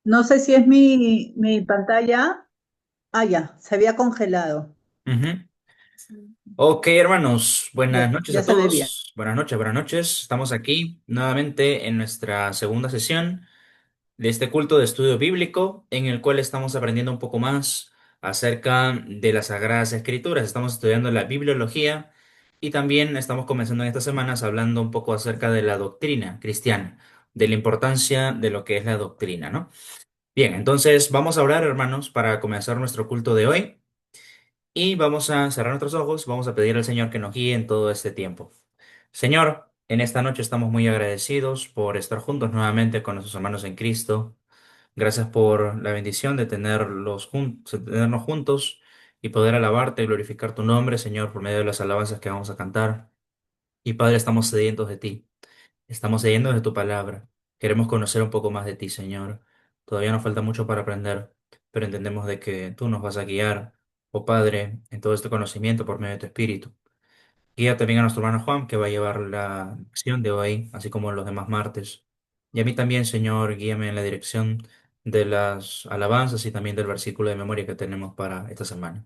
No sé si es mi pantalla. Ah, ya, se había congelado. Ujú. Ok, hermanos, buenas Ya, noches ya a se ve bien. todos. Buenas noches, buenas noches. Estamos aquí nuevamente en nuestra segunda sesión de este culto de estudio bíblico en el cual estamos aprendiendo un poco más acerca de las Sagradas Escrituras. Estamos estudiando la bibliología y también estamos comenzando en estas semanas hablando un poco acerca de la doctrina cristiana, de la importancia de lo que es la doctrina, ¿no? Bien, entonces vamos a orar, hermanos, para comenzar nuestro culto de hoy. Y vamos a cerrar nuestros ojos, vamos a pedir al Señor que nos guíe en todo este tiempo. Señor, en esta noche estamos muy agradecidos por estar juntos nuevamente con nuestros hermanos en Cristo. Gracias por la bendición de de tenernos juntos y poder alabarte y glorificar tu nombre, Señor, por medio de las alabanzas que vamos a cantar. Y Padre, estamos sedientos de ti. Estamos leyendo de tu palabra. Queremos conocer un poco más de ti, Señor. Todavía nos falta mucho para aprender, pero entendemos de que tú nos vas a guiar, oh Padre, en todo este conocimiento por medio de tu Espíritu. Guía también a nuestro hermano Juan, que va a llevar la lección de hoy, así como los demás martes. Y a mí también, Señor, guíame en la dirección de las alabanzas y también del versículo de memoria que tenemos para esta semana.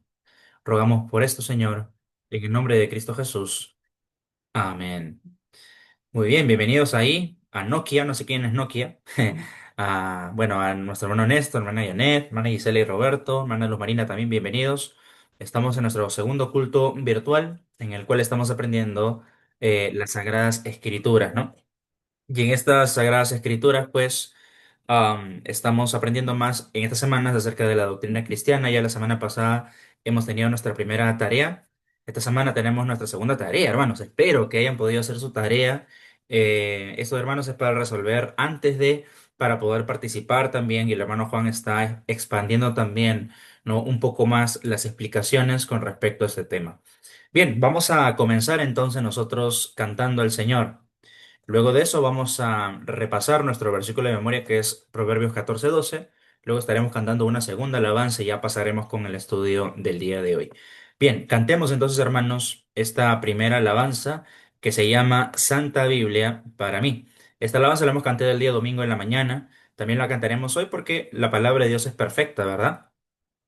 Rogamos por esto, Señor, en el nombre de Cristo Jesús. Amén. Muy bien, bienvenidos ahí a Nokia, no sé quién es Nokia. Bueno, a nuestro hermano Néstor, hermana Janet, hermana Gisela y Roberto, hermana Luz Marina también, bienvenidos. Estamos en nuestro segundo culto virtual en el cual estamos aprendiendo las Sagradas Escrituras, ¿no? Y en estas Sagradas Escrituras, pues, estamos aprendiendo más en estas semanas acerca de la doctrina cristiana. Ya la semana pasada hemos tenido nuestra primera tarea. Esta semana tenemos nuestra segunda tarea, hermanos. Espero que hayan podido hacer su tarea. Esto, hermanos, es para resolver para poder participar también. Y el hermano Juan está expandiendo también, ¿no? Un poco más las explicaciones con respecto a este tema. Bien, vamos a comenzar entonces nosotros cantando al Señor. Luego de eso vamos a repasar nuestro versículo de memoria que es Proverbios 14:12. Luego estaremos cantando una segunda alabanza y ya pasaremos con el estudio del día de hoy. Bien, cantemos entonces, hermanos, esta primera alabanza que se llama Santa Biblia para mí. Esta alabanza la hemos cantado el día domingo en la mañana. También la cantaremos hoy porque la palabra de Dios es perfecta, ¿verdad?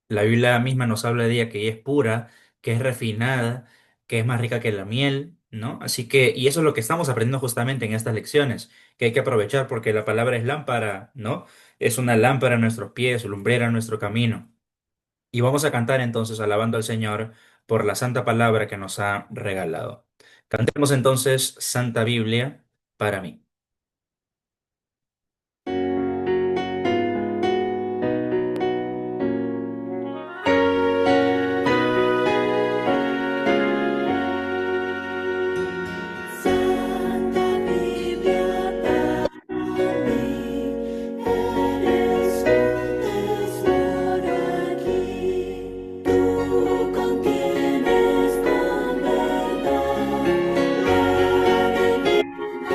La Biblia misma nos habla de ella que ella es pura, que es refinada, que es más rica que la miel, ¿no? Así que, y eso es lo que estamos aprendiendo justamente en estas lecciones, que hay que aprovechar porque la palabra es lámpara, ¿no? Es una lámpara a nuestros pies, lumbrera a nuestro camino. Y vamos a cantar entonces alabando al Señor por la santa palabra que nos ha regalado. Cantemos entonces Santa Biblia para mí. Santa Biblia para mí, eres un tesoro aquí. Tú contienes con verdad la divina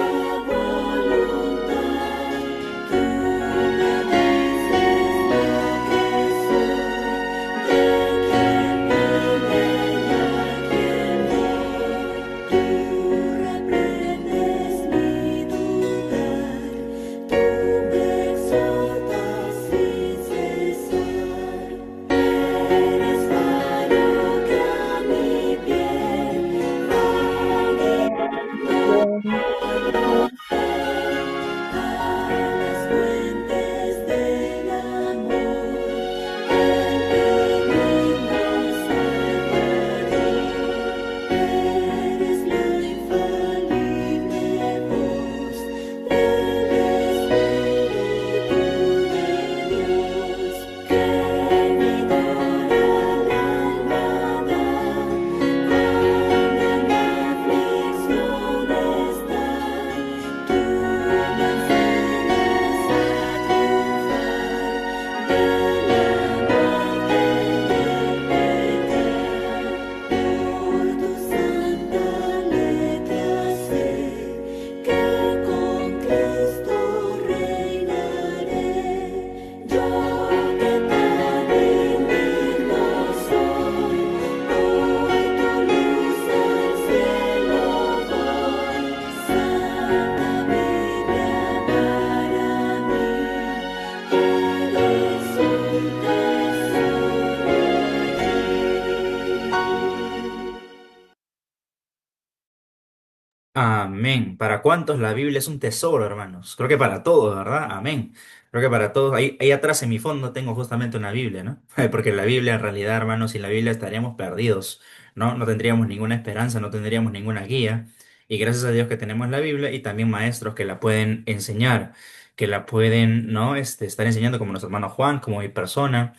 Amén. ¿Para cuántos la Biblia es un tesoro, hermanos? Creo que para todos, ¿verdad? Amén. Creo que para todos. Ahí atrás en mi fondo tengo justamente una Biblia, ¿no? Porque la Biblia, en realidad, hermanos, sin la Biblia estaríamos perdidos, ¿no? No tendríamos ninguna esperanza, no tendríamos ninguna guía. Y gracias a Dios que tenemos la Biblia y también maestros que la pueden enseñar, que la pueden, ¿no? Estar enseñando como nuestro hermano Juan, como mi persona.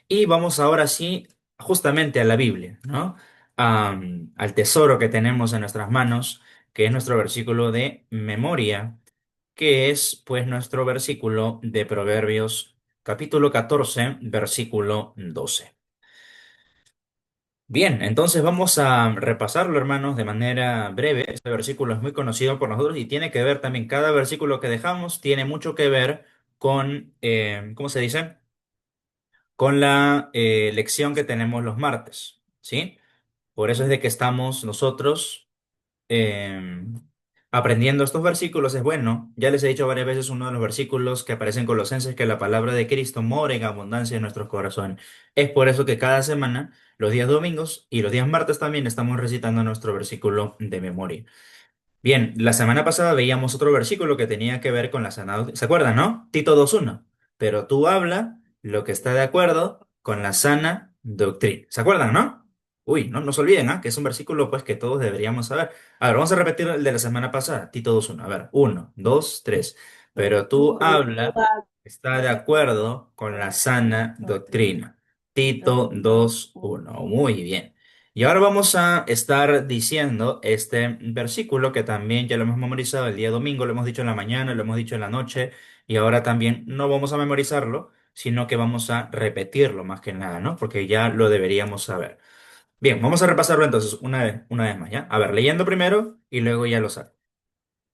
Y vamos ahora sí, justamente a la Biblia, ¿no? Al tesoro que tenemos en nuestras manos, que es nuestro versículo de memoria, que es pues nuestro versículo de Proverbios, capítulo 14, versículo 12. Bien, entonces vamos a repasarlo, hermanos, de manera breve. Este versículo es muy conocido por nosotros y tiene que ver también, cada versículo que dejamos tiene mucho que ver con, ¿cómo se dice? Con la lección que tenemos los martes, ¿sí? Por eso es de que estamos nosotros eh, aprendiendo estos versículos. Es bueno, ya les he dicho varias veces uno de los versículos que aparece en Colosenses, que la palabra de Cristo mora en abundancia en nuestros corazones. Es por eso que cada semana, los días domingos y los días martes también estamos recitando nuestro versículo de memoria. Bien, la semana pasada veíamos otro versículo que tenía que ver con la sana doctrina. ¿Se acuerdan, no? Tito 2:1. Pero tú habla lo que está de acuerdo con la sana doctrina. ¿Se acuerdan, no? Uy, no se olviden, ¿ah? Que es un versículo pues que todos deberíamos saber. A ver, vamos a repetir el de la semana pasada, Tito 2:1. A ver, uno, dos, tres. Pero tú habla está de acuerdo con la sana doctrina. Tito 2:1. Muy bien. Y ahora vamos a estar diciendo este versículo que también ya lo hemos memorizado el día domingo, lo hemos dicho en la mañana, lo hemos dicho en la noche, y ahora también no vamos a memorizarlo, sino que vamos a repetirlo más que nada, ¿no? Porque ya lo deberíamos saber. Bien, vamos a repasarlo entonces una vez más, ¿ya? A ver, leyendo primero y luego ya lo saco.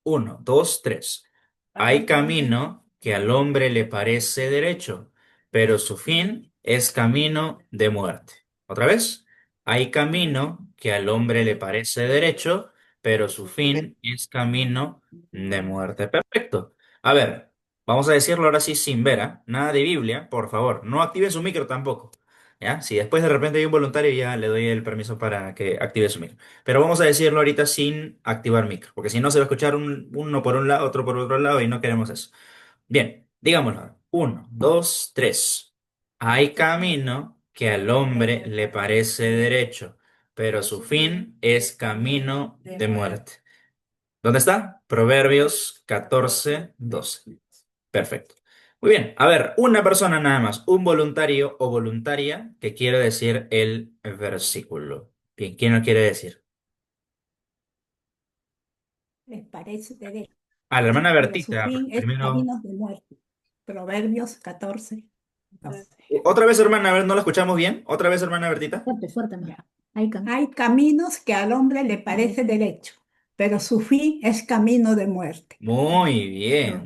Uno, dos, tres. Hay camino que al hombre le parece derecho, pero su fin es camino de muerte. ¿Otra vez? Hay camino que al hombre le parece derecho, pero su fin es camino de muerte. Perfecto. A ver, vamos a decirlo ahora sí sin ver, ¿ah? Nada de Biblia, por favor. No active su micro tampoco. ¿Ya? Si después de repente hay un voluntario, ya le doy el permiso para que active su micro. Pero vamos a decirlo ahorita sin activar micro, porque si no se va a escuchar uno por un lado, otro por otro lado y no queremos eso. Bien, digámoslo ahora. Uno, dos, tres. Hay camino que al hombre le parece derecho, pero su fin es camino de muerte. ¿Dónde está? Proverbios 14:12. Perfecto. Muy bien. A ver, una persona nada más, un voluntario o voluntaria que quiere decir el versículo. Bien, ¿quién lo quiere decir? Les parece derecho, A la hermana pero su Bertita, fin es primero. caminos de muerte. Proverbios 14, 12. Otra vez, hermana, a ver, ¿no la escuchamos bien? Otra vez, hermana Bertita. Fuerte, fuerte, mira. Hay caminos que al hombre le parece derecho, pero su fin es camino de muerte. Muy bien,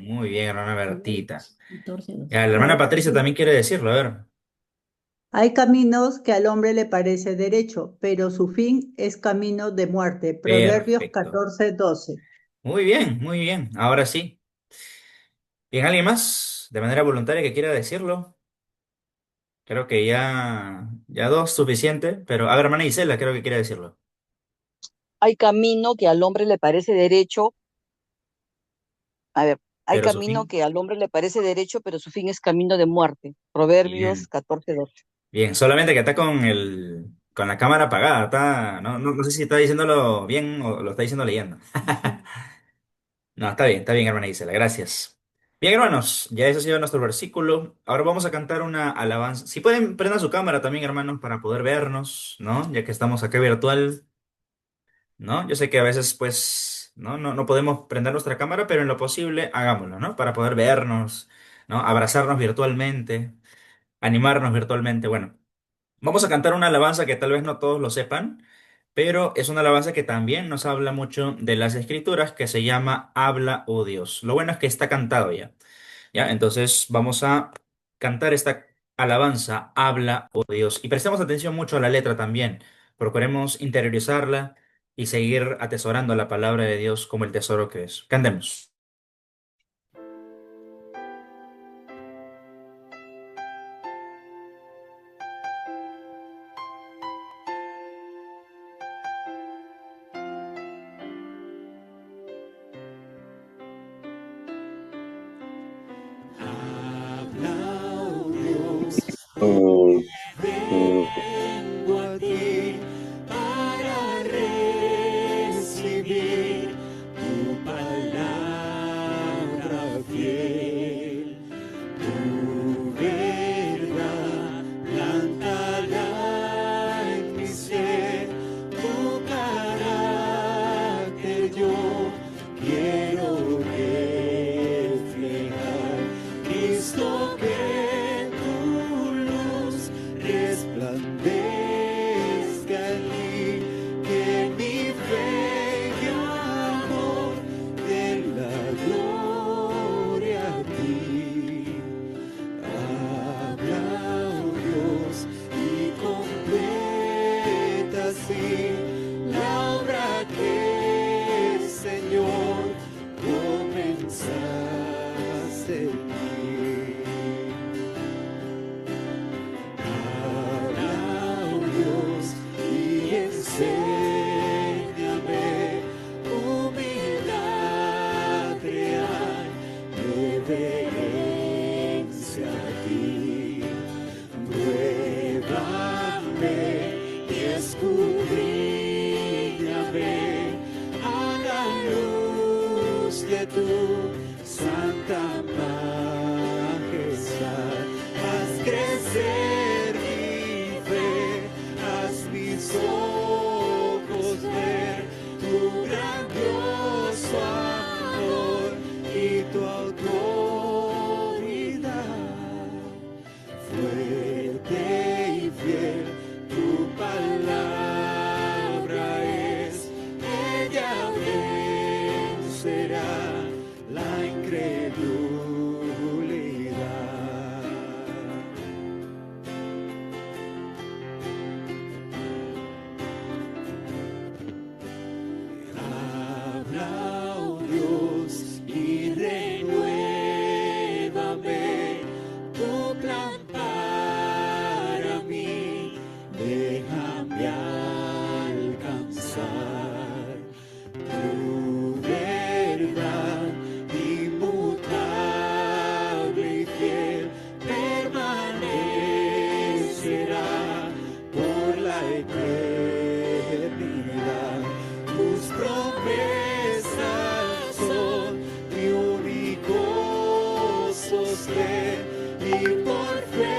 hermana Bertita. 14, 12. Ya, la hermana Patricia también quiere decirlo, a ver. Hay caminos que al hombre le parece derecho, pero su fin es camino de muerte. Proverbios Perfecto. 14:12. Muy bien, muy bien. Ahora sí. Bien, ¿alguien más de manera voluntaria que quiera decirlo? Creo que ya dos suficiente, pero a ver, hermana Isela, creo que quiere decirlo. Hay camino que al hombre le parece derecho, a ver, hay Pero su camino fin. que al hombre le parece derecho, pero su fin es camino de muerte. Proverbios Bien, 14:12. bien. Solamente que está con la cámara apagada. No sé si está diciéndolo bien o lo está diciendo leyendo. No, está bien, hermana Isela, gracias. Bien, hermanos, ya ese ha sido nuestro versículo. Ahora vamos a cantar una alabanza. Si pueden, prendan su cámara también, hermanos, para poder vernos, ¿no? Ya que estamos acá virtual, ¿no? Yo sé que a veces, pues, no podemos prender nuestra cámara, pero en lo posible, hagámoslo, ¿no? Para poder vernos, ¿no? Abrazarnos virtualmente, animarnos virtualmente. Bueno, vamos a cantar una alabanza que tal vez no todos lo sepan, pero es una alabanza que también nos habla mucho de las escrituras, que se llama Habla, oh Dios. Lo bueno es que está cantado ya. ¿Ya? Entonces vamos a cantar esta alabanza, Habla, oh Dios. Y prestemos atención mucho a la letra también. Procuremos interiorizarla y seguir atesorando la palabra de Dios como el tesoro que es. Cantemos. vengo a ti para recibir tu palabra fiel, tu verdad plantada en mi ser, tu carácter yo quiero reflejar. Cristo, que tu luz resplandezca en mí, que mi fe y amor den la gloria a ti. Habla, oh Dios, y completa así la obra que, Señor, comenzaste en mí. Habla, oh Dios, y enséñame humildad real, reverencia a ti. Pruébame y escudriñame a la luz de tu santa majestad. Haz crecer mi fe, haz mis ojos ver tu grandioso amor y tu autoridad. Fuerte y fiel tu palabra es, ella vencerá la incredulidad. Habla, oh Dios, y renuévame tu plan para mí. Déjame alcanzar tu verdad inmutable y fiel, permanecerá por la eternidad. Tus promesas son mi único sostén, y por fe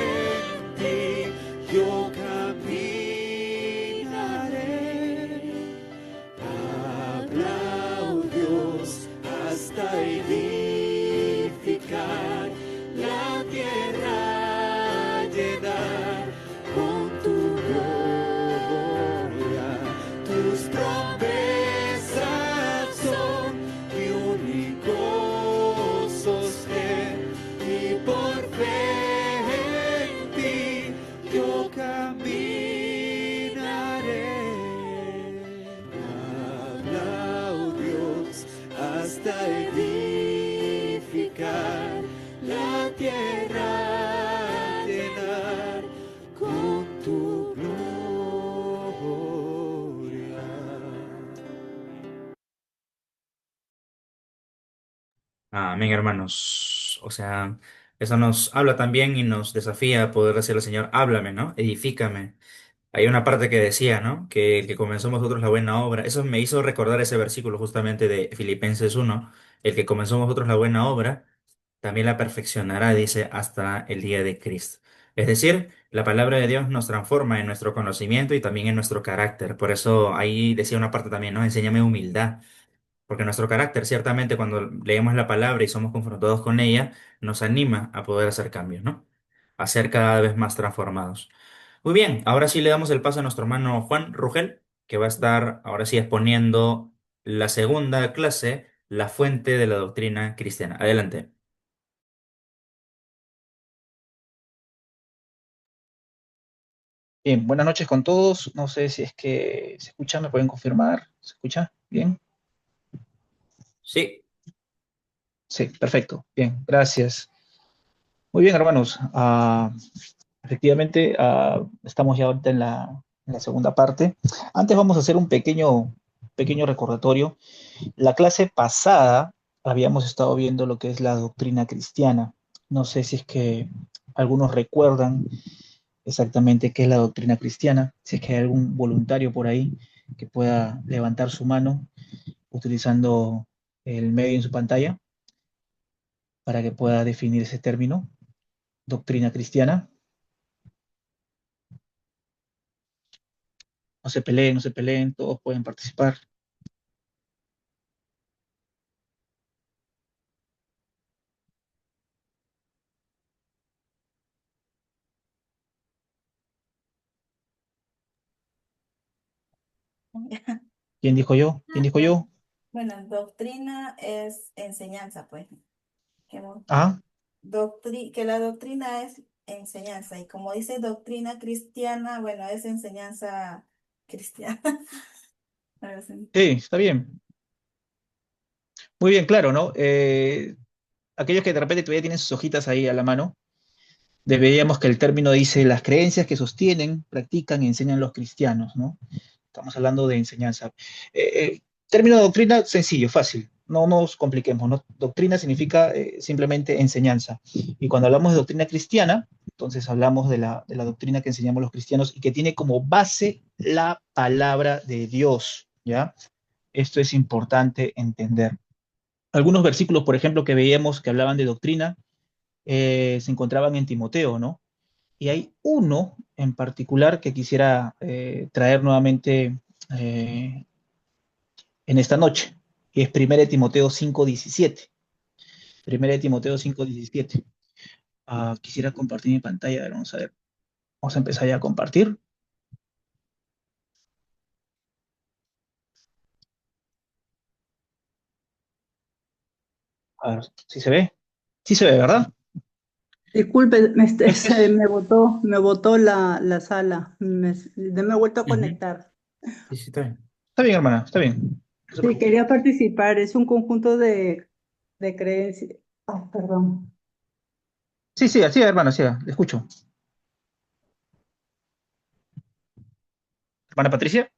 en ti yo caminaré. Habla, oh Dios, hasta edificar la tierra, llenar con tu gloria. Tus promesas son mi único sostén, y por fe en ti yo caminaré. Habla, oh Dios, hasta edificar la tierra, llenar con tu gloria. Amén, hermanos. O sea, eso nos habla también y nos desafía a poder decirle al Señor, háblame, ¿no? Edifícame. Hay una parte que decía, ¿no? Que el que comenzó en vosotros la buena obra. Eso me hizo recordar ese versículo justamente de Filipenses 1. El que comenzó en vosotros la buena obra, también la perfeccionará, dice, hasta el día de Cristo. Es decir, la palabra de Dios nos transforma en nuestro conocimiento y también en nuestro carácter. Por eso ahí decía una parte también, ¿no? Enséñame humildad. Porque nuestro carácter, ciertamente, cuando leemos la palabra y somos confrontados con ella, nos anima a poder hacer cambios, ¿no? A ser cada vez más transformados. Muy bien, ahora sí le damos el paso a nuestro hermano Juan Rugel, que va a estar ahora sí exponiendo la segunda clase, la fuente de la doctrina cristiana. Adelante. Bien, buenas noches con todos. No sé si es que se escucha, me pueden confirmar. ¿Se escucha? Bien. Sí, Sí, perfecto. Bien, gracias. Muy bien, hermanos. Efectivamente, estamos ya ahorita en la segunda parte. Antes vamos a hacer un pequeño recordatorio. La clase pasada habíamos estado viendo lo que es la doctrina cristiana. No sé si es que algunos recuerdan exactamente qué es la doctrina cristiana, si es que hay algún voluntario por ahí que pueda levantar su mano utilizando el medio en su pantalla para que pueda definir ese término, doctrina cristiana. No se peleen, todos pueden participar. ¿Quién dijo yo? ¿Quién dijo yo? Bueno, doctrina es enseñanza, pues. Que, Ah, que la doctrina es enseñanza. Y como dice doctrina cristiana, bueno, es enseñanza cristiana. Algo así. sí, está bien. Muy bien, claro, ¿no? Aquellos que de repente todavía tienen sus hojitas ahí a la mano, deberíamos que el término dice las creencias que sostienen, practican y enseñan los cristianos, ¿no? Estamos hablando de enseñanza. Término de doctrina, sencillo, fácil. No nos compliquemos, ¿no? Doctrina significa simplemente enseñanza. Y cuando hablamos de doctrina cristiana, entonces hablamos de la doctrina que enseñamos los cristianos y que tiene como base la palabra de Dios, ¿ya? Esto es importante entender. Algunos versículos, por ejemplo, que veíamos que hablaban de doctrina, se encontraban en Timoteo, ¿no? Y hay uno en particular que quisiera traer nuevamente en esta noche, que es 1 Timoteo 5:17. 1 Timoteo 5:17. Quisiera compartir mi pantalla, a ver, vamos a ver. Vamos a empezar ya a compartir. A ver si se ve. Sí se ve, ¿verdad? Disculpe, Entonces, me botó la sala. No me he vuelto a Ujú. conectar. Sí, sí, está bien. está bien, hermana, está bien. No se Sí, preocupe. quería participar. Es un conjunto de creencias. Ah, perdón. Sí, sí, así, hermana, sí, le escucho. Hermana Patricia,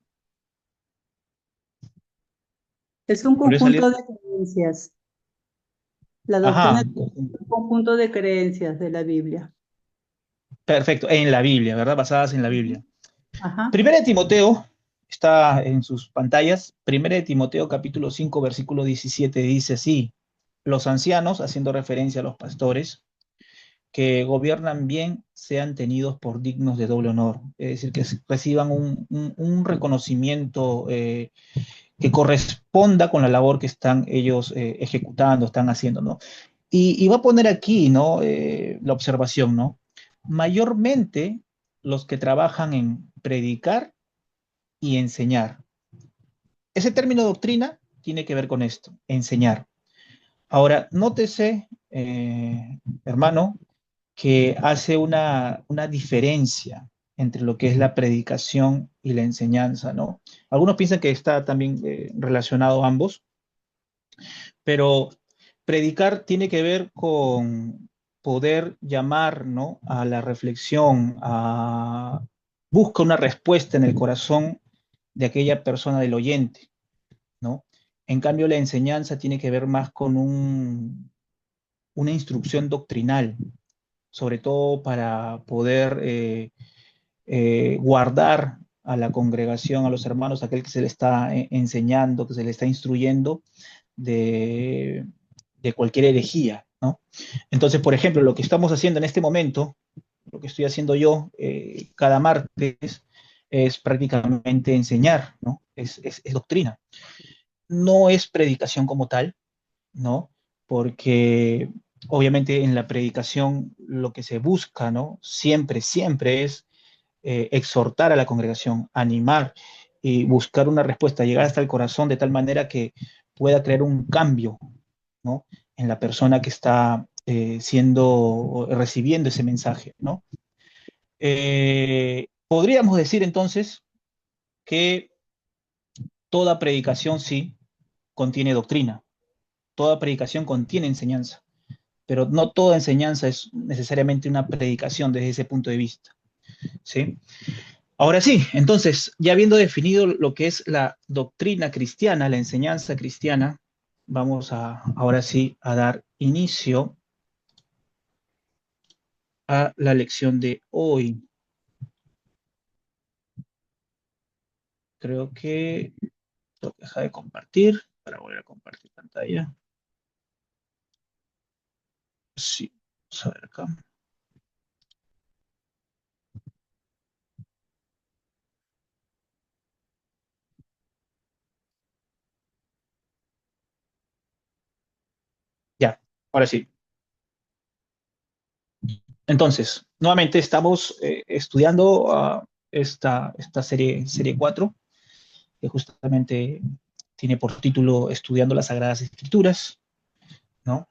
Es un ¿volvió a salir? conjunto de creencias. La doctrina Ajá, es un conjunto de creencias de la Biblia. perfecto, en la Biblia, ¿verdad? Basadas en la Ujú. Biblia. Ajá. Primera de Timoteo, está en sus pantallas, Primera de Timoteo capítulo 5 versículo 17 dice así, los ancianos, haciendo referencia a los pastores, que gobiernan bien, sean tenidos por dignos de doble honor, es decir, que reciban un reconocimiento que corresponda con la labor que están ellos ejecutando, están haciendo, ¿no? Y va a poner aquí, ¿no? La observación, ¿no? Mayormente los que trabajan en predicar y enseñar. Ese término doctrina tiene que ver con esto, enseñar. Ahora, nótese, hermano, que hace una diferencia entre lo que es la predicación y la enseñanza, ¿no? Algunos piensan que está también relacionado ambos, pero predicar tiene que ver con poder llamar, ¿no? A la reflexión, busca una respuesta en el corazón de aquella persona del oyente, ¿no? En cambio, la enseñanza tiene que ver más con una instrucción doctrinal, sobre todo para poder guardar a la congregación, a los hermanos, aquel que se le está enseñando, que se le está instruyendo de, de cualquier herejía, ¿no? Entonces, por ejemplo, lo que estamos haciendo en este momento, lo que estoy haciendo yo cada martes, es prácticamente enseñar, ¿no? Es doctrina. No es predicación como tal, ¿no? Porque obviamente en la predicación lo que se busca, ¿no? Siempre, siempre es exhortar a la congregación, animar y buscar una respuesta, llegar hasta el corazón de tal manera que pueda crear un cambio, ¿no? En la persona que está recibiendo ese mensaje, ¿no? Podríamos decir entonces que toda predicación sí contiene doctrina, toda predicación contiene enseñanza, pero no toda enseñanza es necesariamente una predicación desde ese punto de vista, ¿sí? Ahora sí, entonces, ya habiendo definido lo que es la doctrina cristiana, la enseñanza cristiana, vamos ahora sí a dar inicio a la lección de hoy. Creo que tengo que dejar de compartir para volver a compartir pantalla. Sí, vamos a ver acá. Ya, ahora sí. Entonces, nuevamente estamos estudiando esta serie 4, que justamente tiene por título Estudiando las Sagradas Escrituras, ¿no?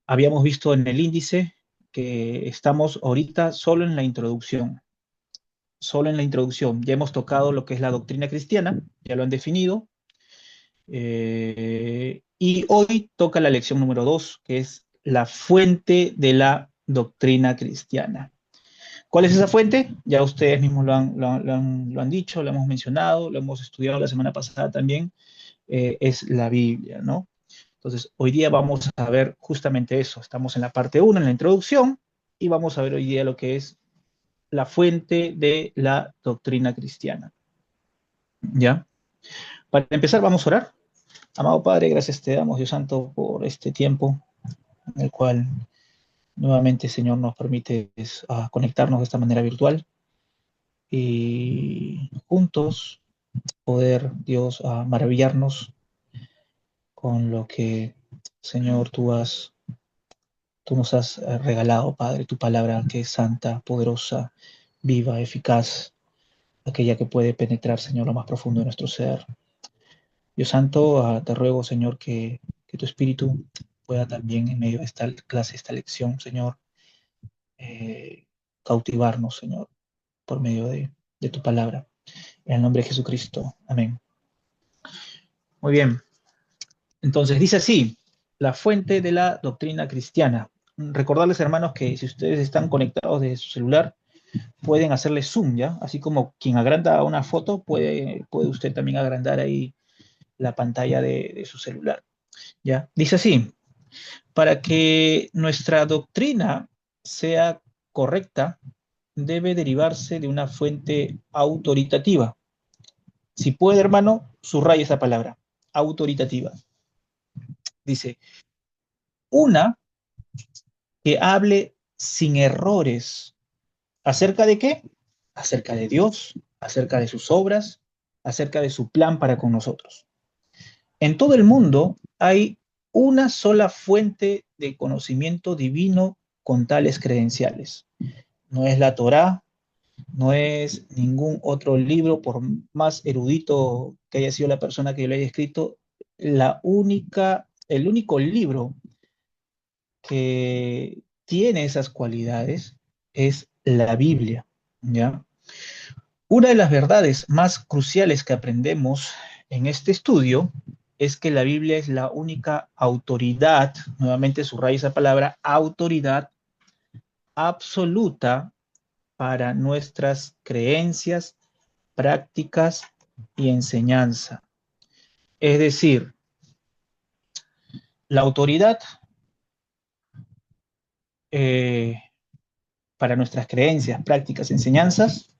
Habíamos visto en el índice que estamos ahorita solo en la introducción. Solo en la introducción. Ya hemos tocado lo que es la doctrina cristiana, ya lo han definido. Y hoy toca la lección número 2, que es la fuente de la doctrina cristiana. ¿Cuál es esa fuente? Ya ustedes mismos lo han dicho, lo hemos mencionado, lo hemos estudiado la semana pasada también, es la Biblia, ¿no? Entonces, hoy día vamos a ver justamente eso. Estamos en la parte 1, en la introducción, y vamos a ver hoy día lo que es la fuente de la doctrina cristiana. ¿Ya? Para empezar, vamos a orar. Amado Padre, gracias te damos, Dios Santo, por este tiempo en el cual nuevamente, Señor, nos permites conectarnos de esta manera virtual y juntos poder, Dios, maravillarnos con lo que, Señor, tú nos has regalado, Padre, tu palabra que es santa, poderosa, viva, eficaz, aquella que puede penetrar, Señor, lo más profundo de nuestro ser. Dios Santo, te ruego, Señor, que tu Espíritu pueda también en medio de esta clase, esta lección, Señor, cautivarnos, Señor, por medio de tu palabra. En el nombre de Jesucristo. Amén. Muy bien. Entonces dice así, la fuente de la doctrina cristiana. Recordarles, hermanos, que si ustedes están conectados desde su celular, pueden hacerle zoom, ¿ya? Así como quien agranda una foto, puede usted también agrandar ahí la pantalla de su celular, ¿ya? Dice así, para que nuestra doctrina sea correcta, debe derivarse de una fuente autoritativa. Si puede, hermano, subraya esa palabra, autoritativa. Dice, una que hable sin errores. ¿Acerca de qué? Acerca de Dios, acerca de sus obras, acerca de su plan para con nosotros. En todo el mundo hay una sola fuente de conocimiento divino con tales credenciales. No es la Torá, no es ningún otro libro, por más erudito que haya sido la persona que lo haya escrito, el único libro que tiene esas cualidades es la Biblia, ¿ya? Una de las verdades más cruciales que aprendemos en este estudio es que la Biblia es la única autoridad, nuevamente subrayo esa palabra, autoridad absoluta para nuestras creencias, prácticas y enseñanza. Es decir, la autoridad para nuestras creencias, prácticas, enseñanzas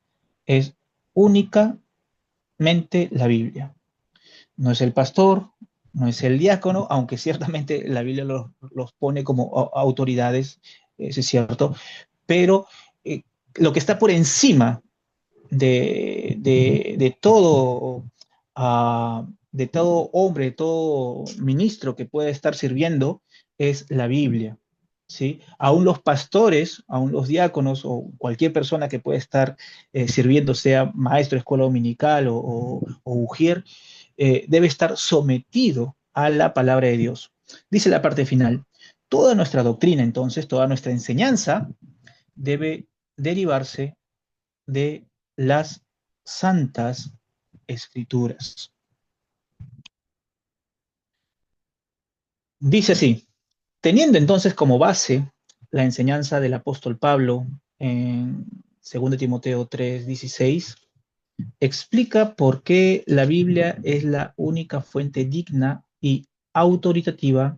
es únicamente la Biblia. No es el pastor, no es el diácono, aunque ciertamente la Biblia los pone como autoridades, eso es cierto, pero lo que está por encima de todo, de todo hombre, de todo ministro que pueda estar sirviendo, es la Biblia. ¿Sí? Aún los pastores, aún los diáconos o cualquier persona que pueda estar sirviendo, sea maestro, escuela dominical o ujier, debe estar sometido a la palabra de Dios. Dice la parte final, toda nuestra doctrina, entonces, toda nuestra enseñanza debe derivarse de las santas escrituras. Dice así, teniendo entonces como base la enseñanza del apóstol Pablo en 2 Timoteo 3:16, explica por qué la Biblia es la única fuente digna y autoritativa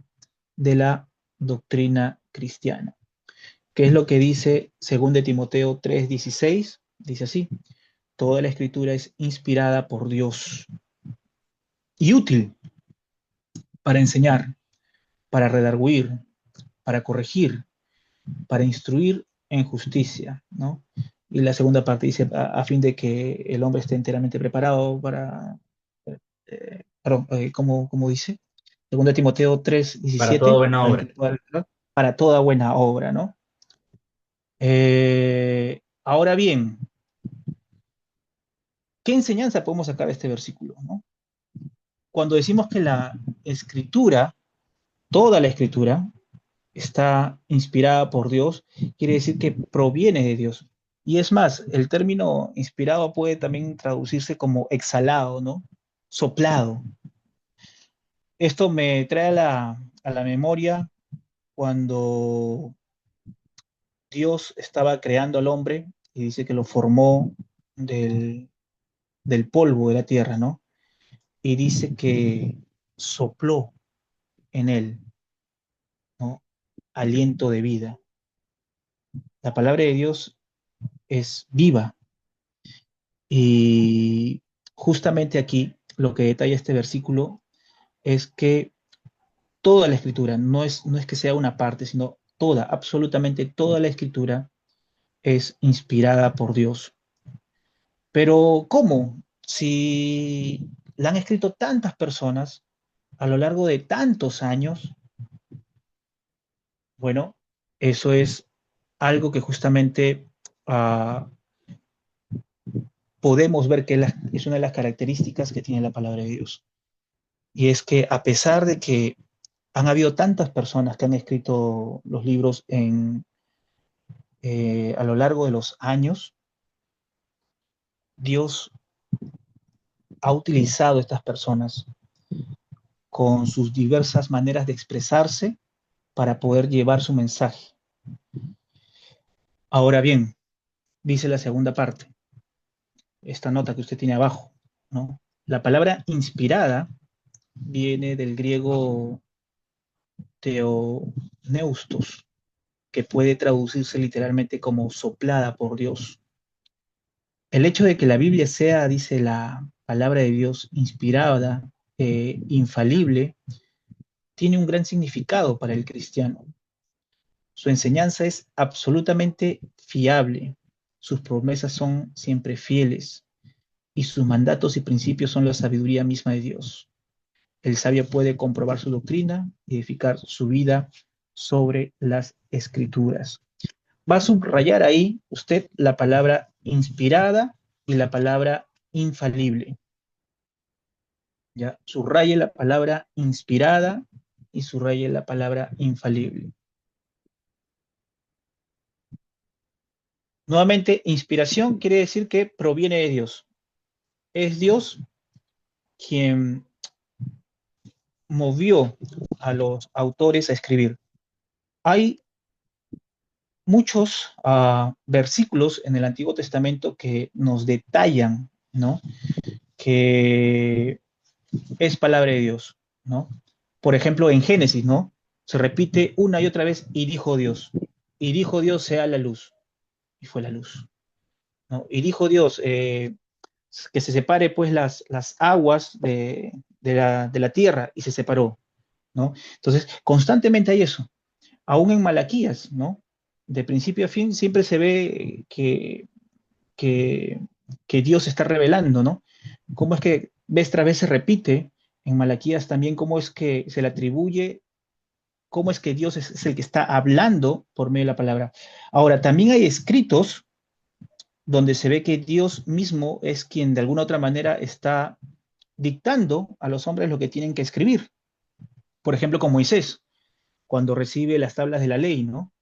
de la doctrina cristiana. ¿Qué es lo que dice 2 Timoteo 3:16? Dice así: toda la escritura es inspirada por Dios y útil para enseñar, para redarguir, para corregir, para instruir en justicia, ¿no? Y la segunda parte dice, a fin de que el hombre esté enteramente preparado para, ¿cómo dice? 2 Timoteo Para toda 3:17, buena obra. para toda buena obra, ¿no? Ahora bien, ¿qué enseñanza podemos sacar de este versículo, no? Cuando decimos que la escritura, toda la escritura, está inspirada por Dios, quiere decir que proviene de Dios. Y es más, el término inspirado puede también traducirse como exhalado, ¿no? Soplado. Esto me trae a la memoria cuando Dios estaba creando al hombre y dice que lo formó del polvo de la tierra, ¿no? Y dice que sopló en él, ¿no? Aliento de vida. La palabra de Dios es viva. Y justamente aquí lo que detalla este versículo es que toda la escritura, no es que sea una parte, sino toda, absolutamente toda la escritura es inspirada por Dios. Pero ¿cómo? Si la han escrito tantas personas a lo largo de tantos años, bueno, eso es algo que justamente podemos ver que es una de las características que tiene la palabra de Dios. Y es que a pesar de que han habido tantas personas que han escrito los libros a lo largo de los años, Dios ha utilizado a estas personas con sus diversas maneras de expresarse para poder llevar su mensaje. Ahora bien, dice la segunda parte, esta nota que usted tiene abajo, ¿no? La palabra inspirada viene del griego theopneustos, que puede traducirse literalmente como soplada por Dios. El hecho de que la Biblia sea, dice la palabra de Dios, inspirada, infalible, tiene un gran significado para el cristiano. Su enseñanza es absolutamente fiable, sus promesas son siempre fieles y sus mandatos y principios son la sabiduría misma de Dios. El sabio puede comprobar su doctrina y edificar su vida sobre las escrituras. Va a subrayar ahí usted la palabra inspirada y la palabra infalible. Ya, subraye la palabra inspirada y subraye la palabra infalible. Nuevamente, inspiración quiere decir que proviene de Dios. Es Dios quien movió a los autores a escribir. Hay muchos versículos en el Antiguo Testamento que nos detallan, ¿no? Que es palabra de Dios, ¿no? Por ejemplo, en Génesis, ¿no? Se repite una y otra vez, y dijo Dios. Y dijo Dios, sea la luz. Y fue la luz, ¿no? Y dijo Dios, que se separe pues las aguas de la tierra, y se separó, ¿no? Entonces, constantemente hay eso. Aún en Malaquías, ¿no? De principio a fin siempre se ve que Dios está revelando, ¿no? Cómo es que vez tras vez se repite en Malaquías también cómo es que se le atribuye, cómo es que Dios es el que está hablando por medio de la palabra. Ahora, también hay escritos donde se ve que Dios mismo es quien de alguna otra manera está dictando a los hombres lo que tienen que escribir. Por ejemplo, con Moisés, cuando recibe las tablas de la ley, ¿no?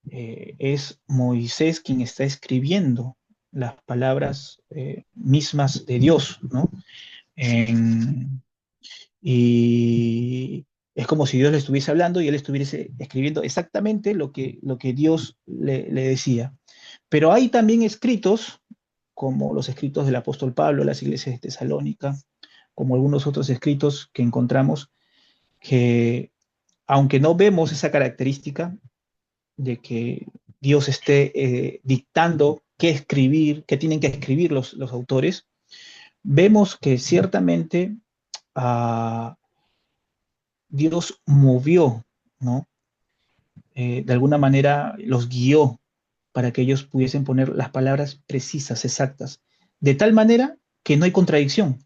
Es Moisés quien está escribiendo las palabras mismas de Dios, ¿no? Y es como si Dios le estuviese hablando y él estuviese escribiendo exactamente lo que Dios le decía. Pero hay también escritos, como los escritos del apóstol Pablo a las iglesias de Tesalónica, como algunos otros escritos que encontramos, que aunque no vemos esa característica, de que Dios esté dictando qué escribir, qué tienen que escribir los autores, vemos que ciertamente Dios movió, ¿no? De alguna manera los guió para que ellos pudiesen poner las palabras precisas, exactas, de tal manera que no hay contradicción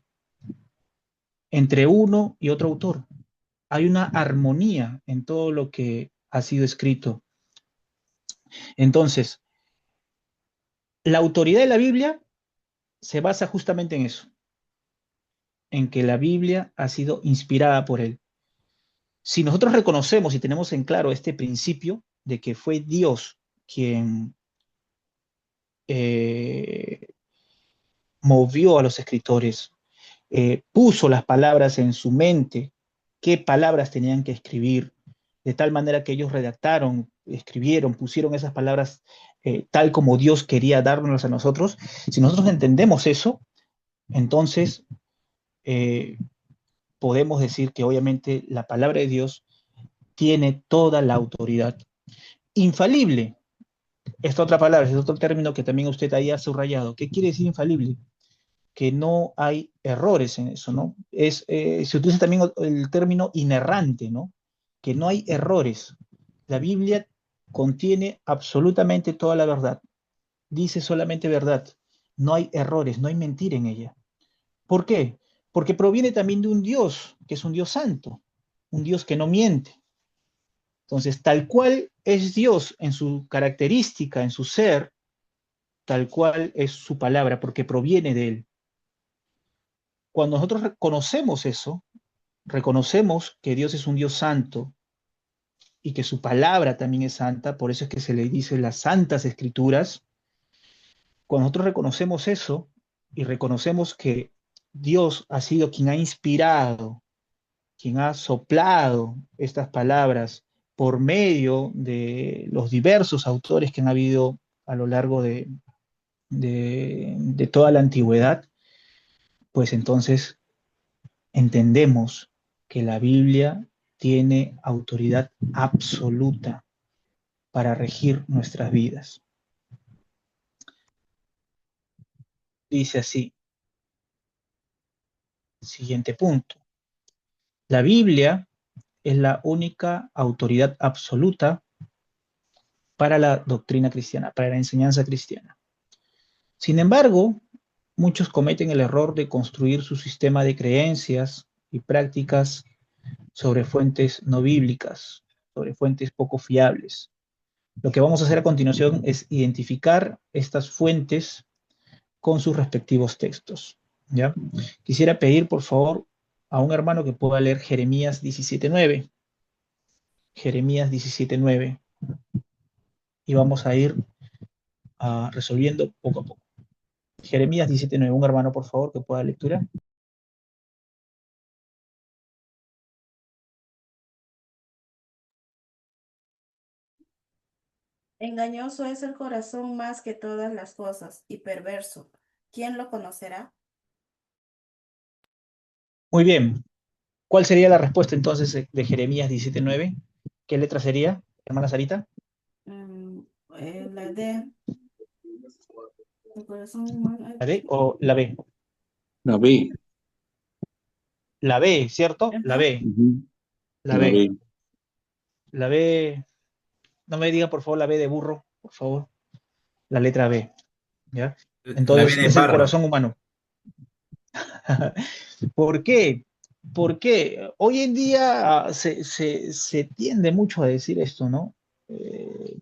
entre uno y otro autor. Hay una armonía en todo lo que ha sido escrito. Entonces, la autoridad de la Biblia se basa justamente en eso, en que la Biblia ha sido inspirada por él. Si nosotros reconocemos y tenemos en claro este principio de que fue Dios quien movió a los escritores, puso las palabras en su mente, qué palabras tenían que escribir, de tal manera que ellos redactaron, escribieron, pusieron esas palabras tal como Dios quería dárnoslas a nosotros. Si nosotros entendemos eso, entonces podemos decir que obviamente la palabra de Dios tiene toda la autoridad. Infalible, esta otra palabra, es otro término que también usted ahí ha subrayado. ¿Qué quiere decir infalible? Que no hay errores en eso, ¿no? Se utiliza también el término inerrante, ¿no? Que no hay errores. La Biblia contiene absolutamente toda la verdad. Dice solamente verdad. No hay errores, no hay mentira en ella. ¿Por qué? Porque proviene también de un Dios, que es un Dios santo, un Dios que no miente. Entonces, tal cual es Dios en su característica, en su ser, tal cual es su palabra, porque proviene de él. Cuando nosotros reconocemos eso, reconocemos que Dios es un Dios santo y que su palabra también es santa, por eso es que se le dice las santas escrituras. Cuando nosotros reconocemos eso y reconocemos que Dios ha sido quien ha inspirado, quien ha soplado estas palabras por medio de los diversos autores que han habido a lo largo de toda la antigüedad, pues entonces entendemos que la Biblia tiene autoridad absoluta para regir nuestras vidas. Dice así, siguiente punto. La Biblia es la única autoridad absoluta para la doctrina cristiana, para la enseñanza cristiana. Sin embargo, muchos cometen el error de construir su sistema de creencias y prácticas sobre fuentes no bíblicas, sobre fuentes poco fiables. Lo que vamos a hacer a continuación es identificar estas fuentes con sus respectivos textos, ¿ya? Quisiera pedir, por favor, a un hermano que pueda leer Jeremías 17:9. Jeremías 17:9. Y vamos a ir resolviendo poco a poco. Jeremías 17:9. Un hermano, por favor, que pueda lectura. Engañoso es el corazón más que todas las cosas y perverso. ¿Quién lo conocerá? Muy bien. ¿Cuál sería la respuesta entonces de Jeremías 17:9? ¿Qué letra sería, hermana Sarita? Mm, la D. El corazón humano. ¿La D o la B? La B. La B, ¿cierto? La Ajá. B. Ujú. La La B. B. La B. No me digan, por favor, la B de burro, por favor. La letra B. ¿Ya? La B Entonces, de es el barro. corazón humano. ¿Por qué? Porque hoy en día se tiende mucho a decir esto, ¿no?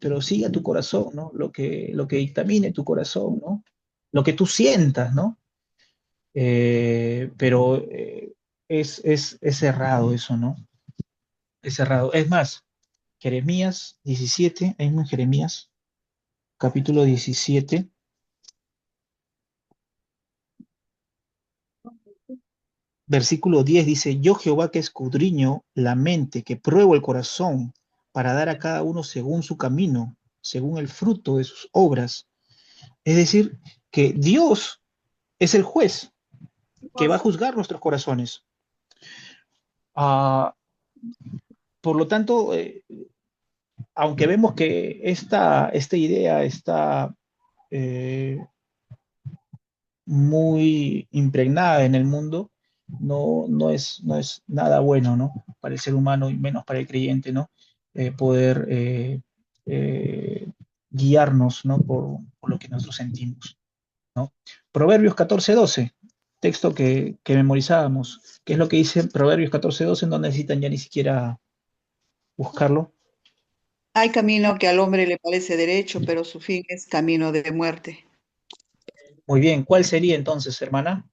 Pero sigue a tu corazón, ¿no? Lo que dictamine tu corazón, ¿no? Lo que tú sientas, ¿no? Pero es errado eso, ¿no? Es errado. Es más, Jeremías 17, hay un Jeremías, capítulo 17, versículo 10 dice, yo Jehová que escudriño la mente, que pruebo el corazón, para dar a cada uno según su camino, según el fruto de sus obras. Es decir, que Dios es el juez que va a juzgar nuestros corazones. Por lo tanto, aunque vemos que esta idea está eh, muy impregnada en el mundo, no es nada bueno, ¿no? Para el ser humano y menos para el creyente, ¿no? Poder eh, guiarnos, ¿no? Por lo que nosotros sentimos, ¿no? Proverbios 14:12, texto que memorizábamos. ¿Qué es lo que dice Proverbios 14:12? No necesitan ya ni siquiera buscarlo. Hay camino que al hombre le parece derecho, pero su fin es camino de muerte. Muy bien, ¿cuál sería entonces, hermana?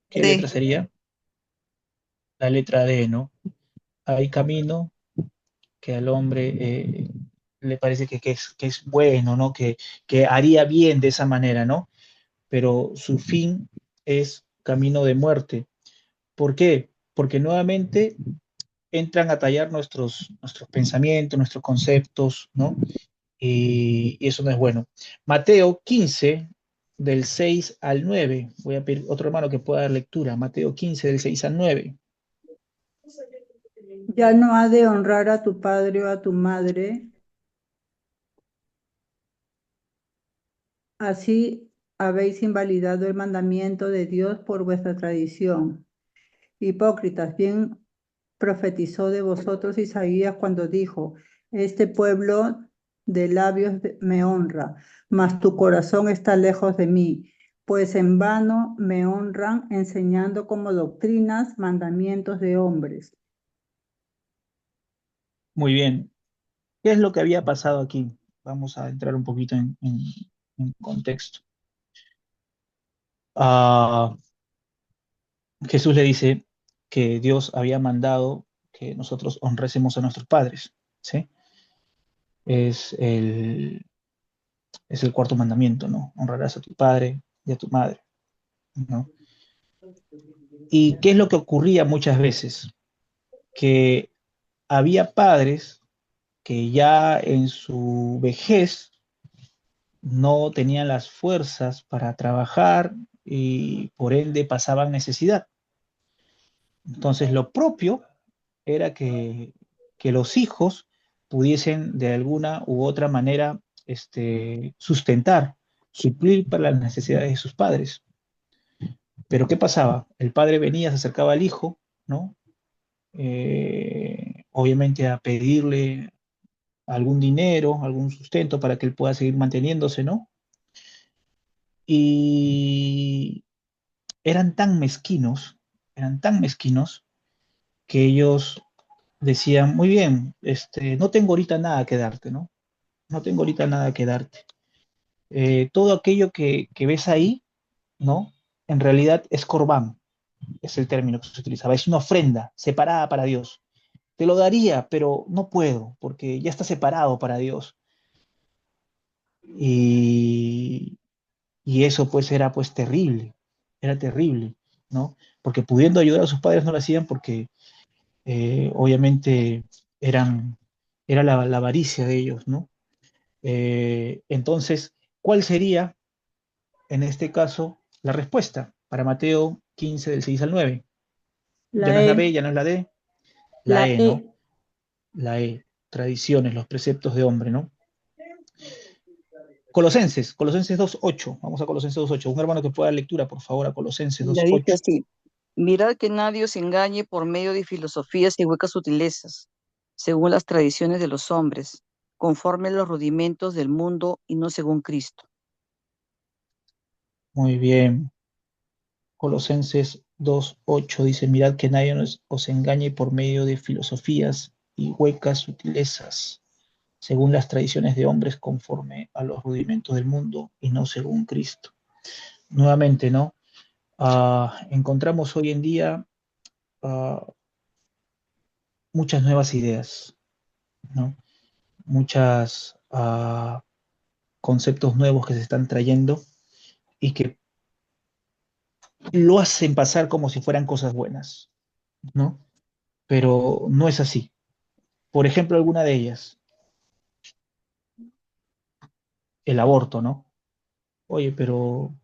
¿Qué letra D. sería? La letra D, ¿no? Hay camino que al hombre le parece que es bueno, ¿no? Que haría bien de esa manera, ¿no? Pero su fin es camino de muerte. ¿Por qué? Porque nuevamente entran a tallar nuestros pensamientos, nuestros conceptos, ¿no? Y eso no es bueno. Mateo 15, del 6 al 9. Voy a pedir otro hermano que pueda dar lectura. Mateo 15, del 6 al 9. Ya no ha de honrar a tu padre o a tu madre, así habéis invalidado el mandamiento de Dios por vuestra tradición. Hipócritas, bien profetizó de vosotros Isaías cuando dijo, este pueblo de labios me honra, mas tu corazón está lejos de mí, pues en vano me honran enseñando como doctrinas mandamientos de hombres. Muy bien. ¿Qué es lo que había pasado aquí? Vamos a entrar un poquito en contexto. Ah, Jesús le dice que Dios había mandado que nosotros honrésemos a nuestros padres, ¿sí? Es el, es el cuarto mandamiento, ¿no? Honrarás a tu padre y a tu madre, ¿no? ¿Y qué es lo que ocurría muchas veces? Que había padres que ya en su vejez no tenían las fuerzas para trabajar y por ende pasaban necesidad. Entonces lo propio era que los hijos pudiesen de alguna u otra manera sustentar, suplir para las necesidades de sus padres. Pero ¿qué pasaba? El padre venía, se acercaba al hijo, ¿no? Obviamente a pedirle algún dinero, algún sustento para que él pueda seguir manteniéndose, ¿no? Y eran tan mezquinos que ellos decían, muy bien, no tengo ahorita nada que darte, ¿no? No tengo ahorita nada que darte. Todo aquello que ves ahí, ¿no? En realidad es corbán, es el término que se utilizaba, es una ofrenda separada para Dios. Te lo daría, pero no puedo, porque ya está separado para Dios. Y, y eso pues era pues terrible, era terrible, ¿no? Porque pudiendo ayudar a sus padres no lo hacían porque obviamente eran, era la avaricia de ellos, ¿no? Entonces, ¿cuál sería en este caso la respuesta para Mateo 15 del 6 al 9? Ya La no es la B, E, ya no es la D, la la E, E. ¿no? La E, tradiciones, los preceptos de hombre, ¿no? Colosenses 2:8, vamos a Colosenses 2:8. Un hermano que pueda dar lectura, por favor, a Colosenses Le dice 2:8. así, mirad que nadie os engañe por medio de filosofías y huecas sutilezas, según las tradiciones de los hombres, conforme a los rudimentos del mundo y no según Cristo. Muy bien. Colosenses 2:8 dice, mirad que nadie os engañe por medio de filosofías y huecas sutilezas, según las tradiciones de hombres, conforme a los rudimentos del mundo y no según Cristo. Nuevamente, ¿no? Encontramos hoy en día ah, muchas nuevas ideas, ¿no? Muchos conceptos nuevos que se están trayendo y que lo hacen pasar como si fueran cosas buenas, ¿no? Pero no es así. Por ejemplo, alguna de ellas, el aborto, ¿no? Oye, pero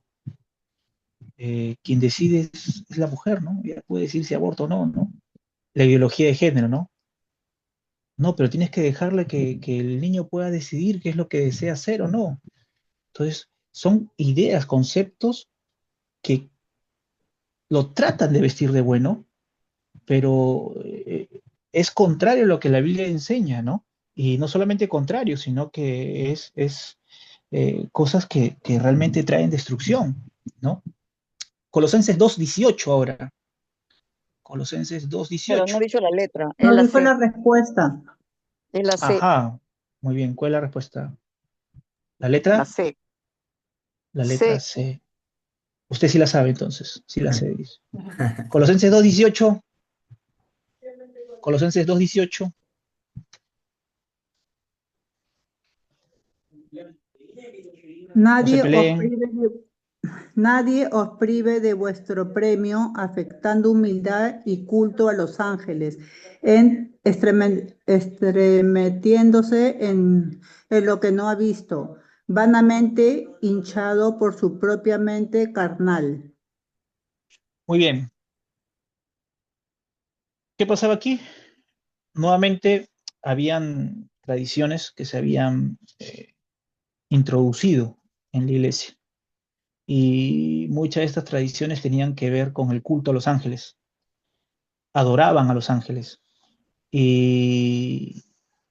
quien decide es la mujer, ¿no? Ella puede decir si aborto o no, ¿no? La ideología de género, ¿no? No, pero tienes que dejarle que el niño pueda decidir qué es lo que desea hacer o no. Entonces, son ideas, conceptos que lo tratan de vestir de bueno, pero es contrario a lo que la Biblia enseña, ¿no? Y no solamente contrario, sino que es cosas que realmente traen destrucción, ¿no? Colosenses 2:18 ahora. Colosenses Pero no 2:18. he dicho la letra, es No la dijo C, la respuesta. es la C, Ajá, muy bien. ¿Cuál es la respuesta? ¿La la letra? C, La letra C. C. Usted sí la sabe entonces, sí la sé. Dice. Colosenses 2:18. Colosenses 2:18. No se Nadie os peleen. prive de, nadie os prive de vuestro premio, afectando humildad y culto a los ángeles, estremeciéndose en lo que no ha visto, vanamente hinchado por su propia mente carnal. Muy bien. ¿Qué pasaba aquí? Nuevamente, habían tradiciones que se habían introducido en la iglesia. Y muchas de estas tradiciones tenían que ver con el culto a los ángeles. Adoraban a los ángeles. Y,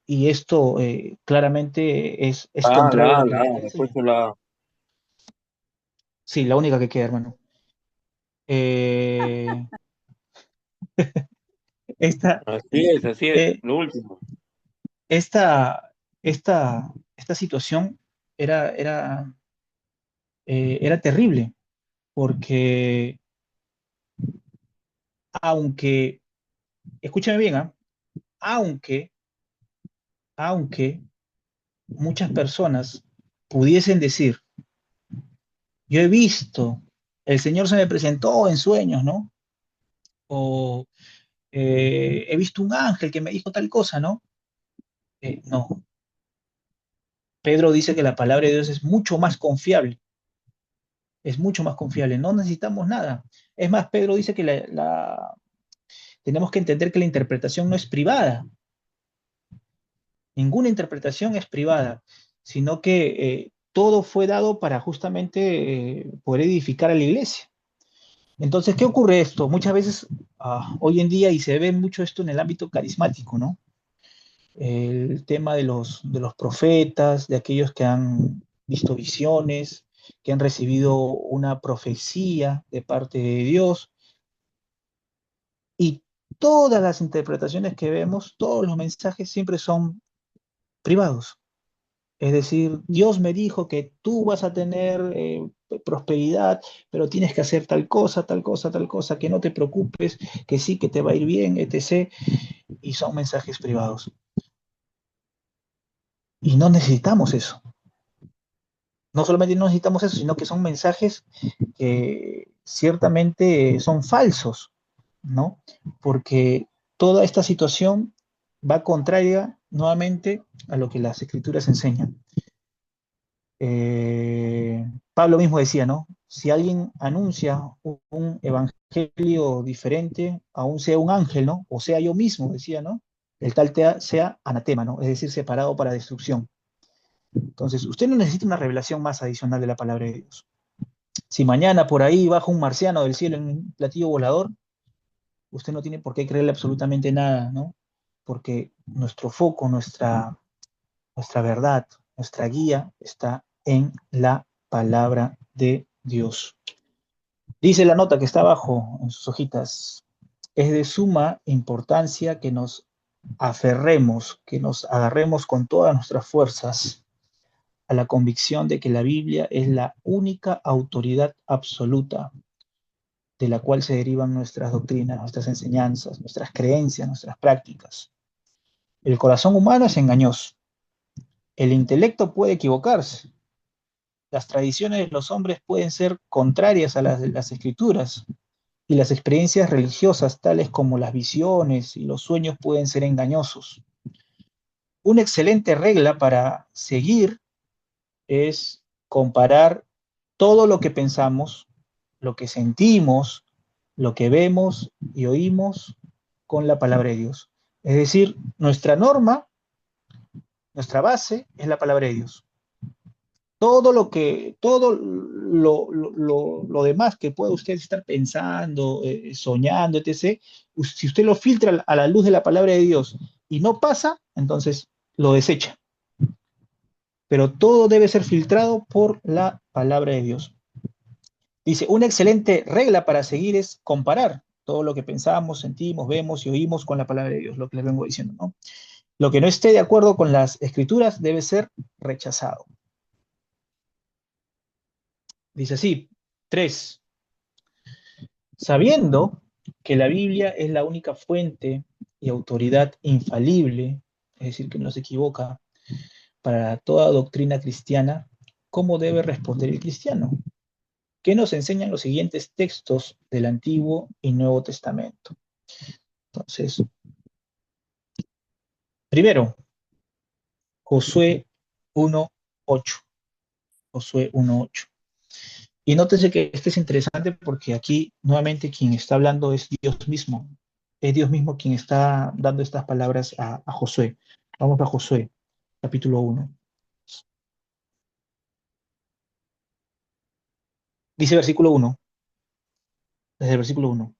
y esto claramente es contrario a lo que la Biblia Le he enseña. puesto la A. Sí, la única que queda, hermano. Eh, esta, Así es, eh, lo último. esta, esta situación era, era terrible, porque aunque, escúchame bien, ¿ah? Aunque, aunque muchas personas pudiesen decir, yo he visto, el Señor se me presentó en sueños, ¿no? O he visto un ángel que me dijo tal cosa, ¿no? No, Pedro dice que la palabra de Dios es mucho más confiable, es mucho más confiable, no necesitamos nada. Es más, Pedro dice que tenemos que entender que la interpretación no es privada, ninguna interpretación es privada, sino que todo fue dado para justamente poder edificar a la iglesia. Entonces, ¿qué ocurre esto? Muchas veces, hoy en día, y se ve mucho esto en el ámbito carismático, ¿no? El tema de los profetas, de aquellos que han visto visiones, que han recibido una profecía de parte de Dios, y todas las interpretaciones que vemos, todos los mensajes siempre son privados. Es decir, Dios me dijo que tú vas a tener prosperidad, pero tienes que hacer tal cosa, tal cosa, tal cosa, que no te preocupes, que sí, que te va a ir bien, etc. Y son mensajes privados. Y no necesitamos eso. No solamente no necesitamos eso, sino que son mensajes que ciertamente son falsos, ¿no? Porque toda esta situación va contraria nuevamente a lo que las escrituras enseñan. Pablo mismo decía, ¿no? Si alguien anuncia un evangelio diferente, aún sea un ángel, ¿no? O sea yo mismo, decía, ¿no? El tal sea anatema, ¿no? Es decir, separado para destrucción. Entonces, usted no necesita una revelación más adicional de la palabra de Dios. Si mañana por ahí baja un marciano del cielo en un platillo volador, usted no tiene por qué creerle absolutamente nada, ¿no? Porque nuestro foco, nuestra verdad, nuestra guía está en la palabra de Dios. Dice la nota que está abajo en sus hojitas, es de suma importancia que nos aferremos, que nos agarremos con todas nuestras fuerzas a la convicción de que la Biblia es la única autoridad absoluta de la cual se derivan nuestras doctrinas, nuestras enseñanzas, nuestras creencias, nuestras prácticas. El corazón humano es engañoso. El intelecto puede equivocarse. Las tradiciones de los hombres pueden ser contrarias a las de las escrituras. Y las experiencias religiosas, tales como las visiones y los sueños, pueden ser engañosos. Una excelente regla para seguir es comparar todo lo que pensamos, lo que sentimos, lo que vemos y oímos con la palabra de Dios. Es decir, nuestra norma, nuestra base es la palabra de Dios. Todo lo demás que pueda usted estar pensando, soñando, etc., si usted lo filtra a la luz de la palabra de Dios y no pasa, entonces lo desecha. Pero todo debe ser filtrado por la palabra de Dios. Dice, una excelente regla para seguir es comparar todo lo que pensamos, sentimos, vemos y oímos con la palabra de Dios, lo que les vengo diciendo, ¿no? Lo que no esté de acuerdo con las escrituras debe ser rechazado. Dice así, 3. Sabiendo que la Biblia es la única fuente y autoridad infalible, es decir, que no se equivoca, para toda doctrina cristiana, ¿cómo debe responder el cristiano? ¿Qué nos enseñan los siguientes textos del Antiguo y Nuevo Testamento? Entonces, primero, Josué 1:8. Josué 1:8. Y nótese que este es interesante porque aquí nuevamente quien está hablando es Dios mismo. Es Dios mismo quien está dando estas palabras a Josué. Vamos a Josué, capítulo 1. Dice versículo 1, desde el versículo 1.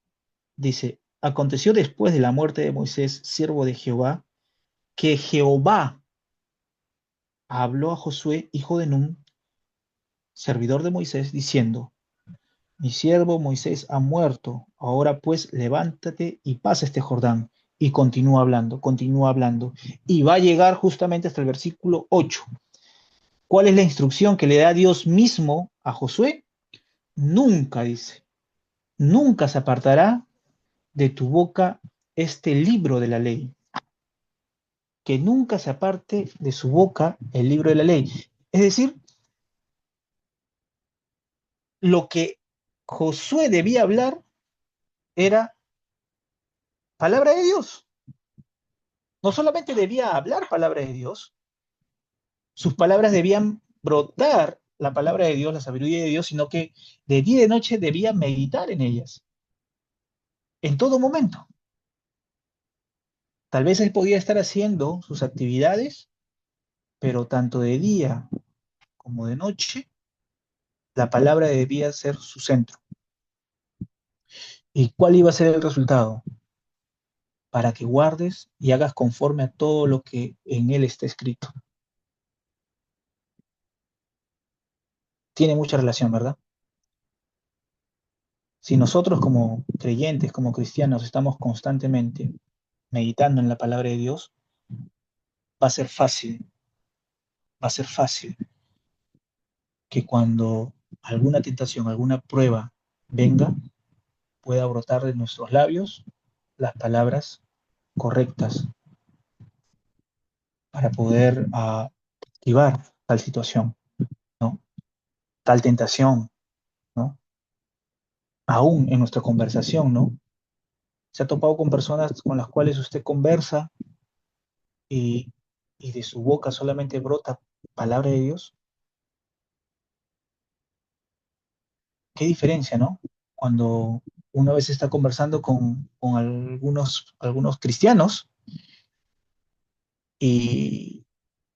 Dice, aconteció después de la muerte de Moisés, siervo de Jehová, que Jehová habló a Josué, hijo de Nun, servidor de Moisés, diciendo, mi siervo Moisés ha muerto, ahora pues levántate y pasa este Jordán. Y continúa hablando. Y va a llegar justamente hasta el versículo 8. ¿Cuál es la instrucción que le da Dios mismo a Josué? Nunca, dice, nunca se apartará de tu boca este libro de la ley. Que nunca se aparte de su boca el libro de la ley. Es decir, lo que Josué debía hablar era palabra de Dios. No solamente debía hablar palabra de Dios, sus palabras debían brotar la palabra de Dios, la sabiduría de Dios, sino que de día y de noche debía meditar en ellas, en todo momento. Tal vez él podía estar haciendo sus actividades, pero tanto de día como de noche, la palabra debía ser su centro. ¿Y cuál iba a ser el resultado? Para que guardes y hagas conforme a todo lo que en él está escrito. Tiene mucha relación, ¿verdad? Si nosotros como creyentes, como cristianos, estamos constantemente meditando en la palabra de Dios, va a ser fácil que cuando alguna tentación, alguna prueba venga, pueda brotar de nuestros labios las palabras correctas para poder activar tal situación, ¿no? Tal tentación, ¿no? Aún en nuestra conversación, ¿no? Se ha topado con personas con las cuales usted conversa y, y de su boca solamente brota palabra de Dios. Qué diferencia, ¿no? Cuando una vez está conversando con algunos cristianos y,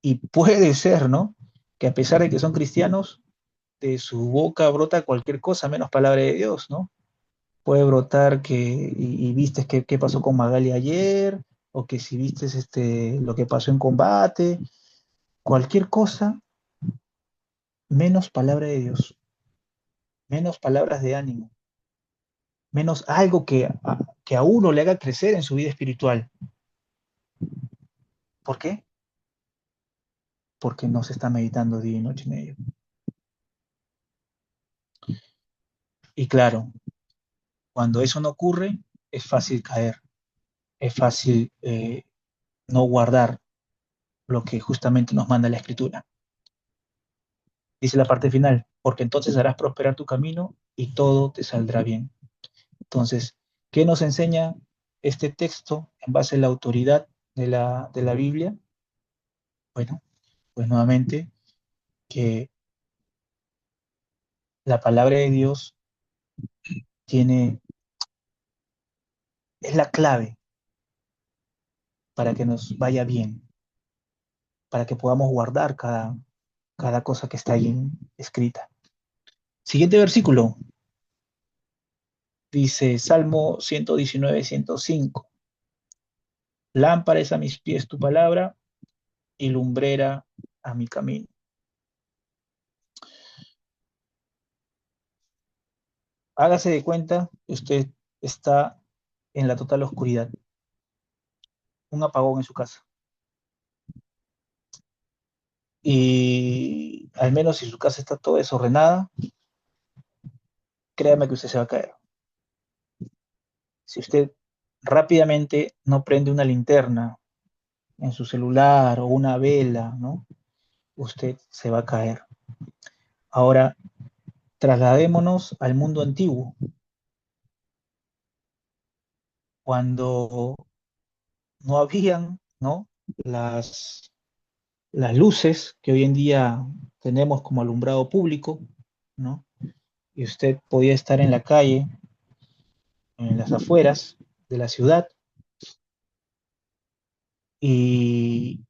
y puede ser, ¿no? Que a pesar de que son cristianos, de su boca brota cualquier cosa menos palabra de Dios, ¿no? Puede brotar y viste qué pasó con Magali ayer, o que si viste lo que pasó en combate, cualquier cosa menos palabra de Dios, menos palabras de ánimo, menos algo que a uno le haga crecer en su vida espiritual. ¿Por qué? Porque no se está meditando día y noche en ello. Y claro, cuando eso no ocurre, es fácil caer, es fácil no guardar lo que justamente nos manda la Escritura. Dice la parte final, porque entonces harás prosperar tu camino y todo te saldrá bien. Entonces, ¿qué nos enseña este texto en base a la autoridad de la Biblia? Bueno, pues nuevamente que la palabra de Dios es la clave para que nos vaya bien, para que podamos guardar cada cosa que está ahí escrita. Siguiente versículo, dice Salmo 119, 105. Lámpara es a mis pies tu palabra y lumbrera a mi camino. Hágase de cuenta que usted está en la total oscuridad, un apagón en su casa. Y al menos si su casa está toda desordenada, créame que usted se va a caer. Si usted rápidamente no prende una linterna en su celular o una vela, ¿no? Usted se va a caer. Ahora, trasladémonos al mundo antiguo, cuando no habían, ¿no? las luces que hoy en día tenemos como alumbrado público, ¿no? Y usted podía estar en la calle, en las afueras de la ciudad, y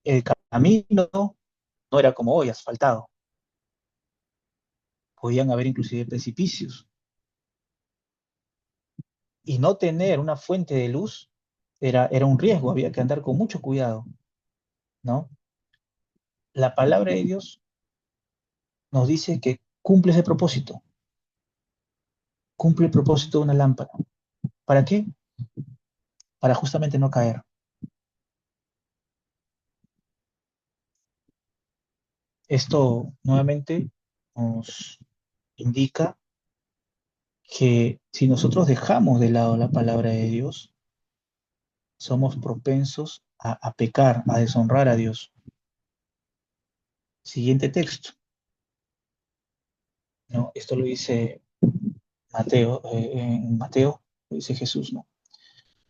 el camino no era como hoy, asfaltado. Podían haber inclusive precipicios. Y no tener una fuente de luz era un riesgo, había que andar con mucho cuidado, ¿no? La palabra de Dios nos dice que cumple ese propósito, cumple el propósito de una lámpara. ¿Para qué? Para justamente no caer. Esto nuevamente nos indica que si nosotros dejamos de lado la palabra de Dios, somos propensos a pecar, a deshonrar a Dios. Siguiente texto, ¿no? Esto lo dice Mateo, en Mateo, lo dice Jesús, ¿no?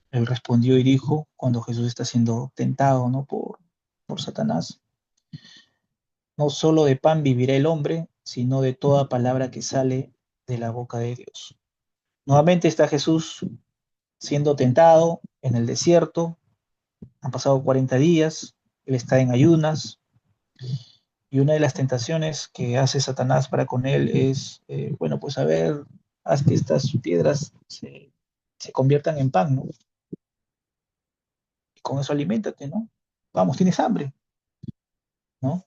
Él respondió y dijo, cuando Jesús está siendo tentado, ¿no? por Satanás, no solo de pan vivirá el hombre, sino de toda palabra que sale de la boca de Dios. Nuevamente está Jesús siendo tentado en el desierto, han pasado 40 días, él está en ayunas, y una de las tentaciones que hace Satanás para con él es, bueno, pues a ver, haz que estas piedras se conviertan en pan, ¿no? Y con eso aliméntate, ¿no? Vamos, tienes hambre, ¿no?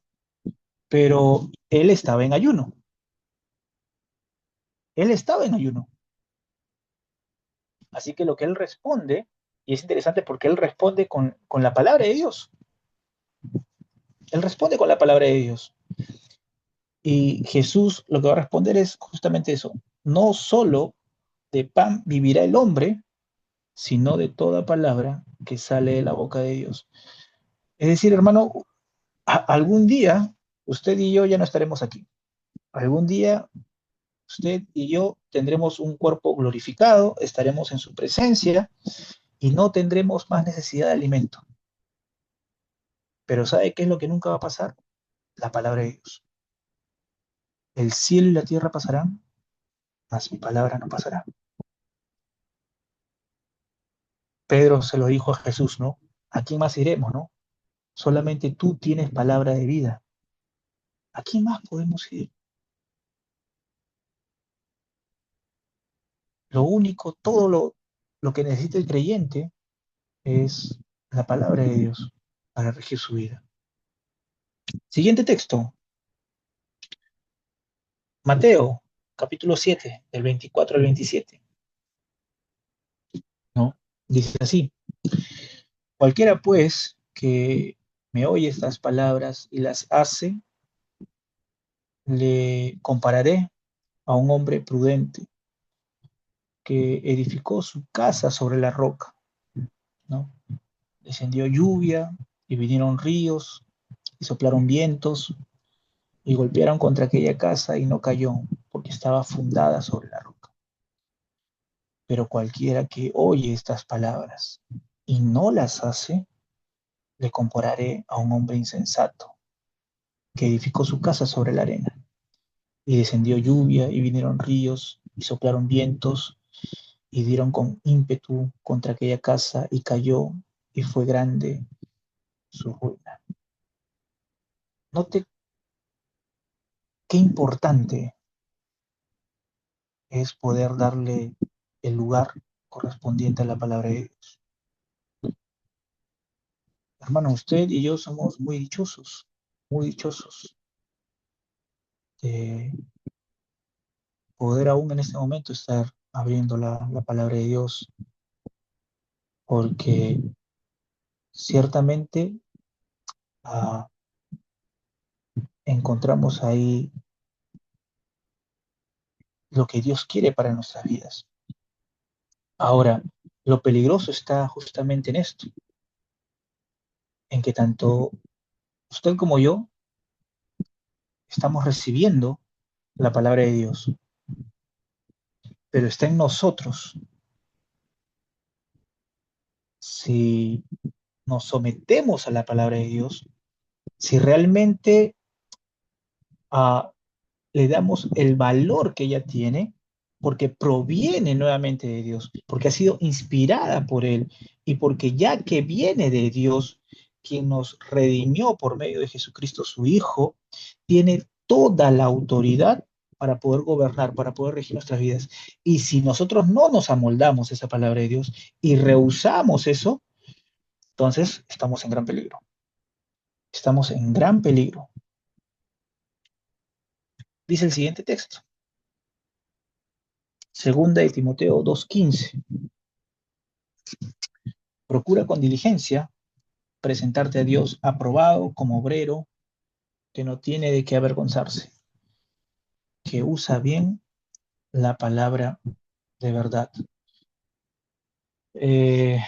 Pero él estaba en ayuno. Él estaba en ayuno. Así que lo que él responde, y es interesante porque él responde con la palabra de Dios. Él responde con la palabra de Dios. Y Jesús lo que va a responder es justamente eso. No solo de pan vivirá el hombre, sino de toda palabra que sale de la boca de Dios. Es decir, hermano, algún día usted y yo ya no estaremos aquí. Algún día usted y yo tendremos un cuerpo glorificado, estaremos en su presencia y no tendremos más necesidad de alimento. Pero ¿sabe qué es lo que nunca va a pasar? La palabra de Dios. El cielo y la tierra pasarán, mas mi palabra no pasará. Pedro se lo dijo a Jesús, ¿no? ¿A quién más iremos, no? Solamente tú tienes palabra de vida. ¿A quién más podemos ir? Lo único, todo lo que necesita el creyente es la palabra de Dios para regir su vida. Siguiente texto. Mateo, capítulo 7, del 24 al 27. ¿No? Dice así. Cualquiera, pues, que me oye estas palabras y las hace, le compararé a un hombre prudente que edificó su casa sobre la roca, ¿no? Descendió lluvia y vinieron ríos y soplaron vientos y golpearon contra aquella casa y no cayó, porque estaba fundada sobre la roca. Pero cualquiera que oye estas palabras y no las hace, le compararé a un hombre insensato que edificó su casa sobre la arena. Y descendió lluvia y vinieron ríos y soplaron vientos y dieron con ímpetu contra aquella casa y cayó, y fue grande su ruina. Note qué importante es poder darle el lugar correspondiente a la palabra de Dios. Hermano, usted y yo somos muy dichosos de poder aún en este momento estar abriendo la palabra de Dios, porque ciertamente ah, encontramos ahí lo que Dios quiere para nuestras vidas. Ahora, lo peligroso está justamente en esto, en que tanto usted como yo estamos recibiendo la palabra de Dios, pero está en nosotros si nos sometemos a la palabra de Dios, si realmente ah, le damos el valor que ella tiene, porque proviene nuevamente de Dios, porque ha sido inspirada por Él y porque ya que viene de Dios, quien nos redimió por medio de Jesucristo, su Hijo, tiene toda la autoridad para poder gobernar, para poder regir nuestras vidas. Y si nosotros no nos amoldamos a esa palabra de Dios y rehusamos eso, entonces estamos en gran peligro. Estamos en gran peligro. Dice el siguiente texto. Segunda de Timoteo 2:15. Procura con diligencia presentarte a Dios aprobado como obrero que no tiene de qué avergonzarse, que usa bien la palabra de verdad. Eh,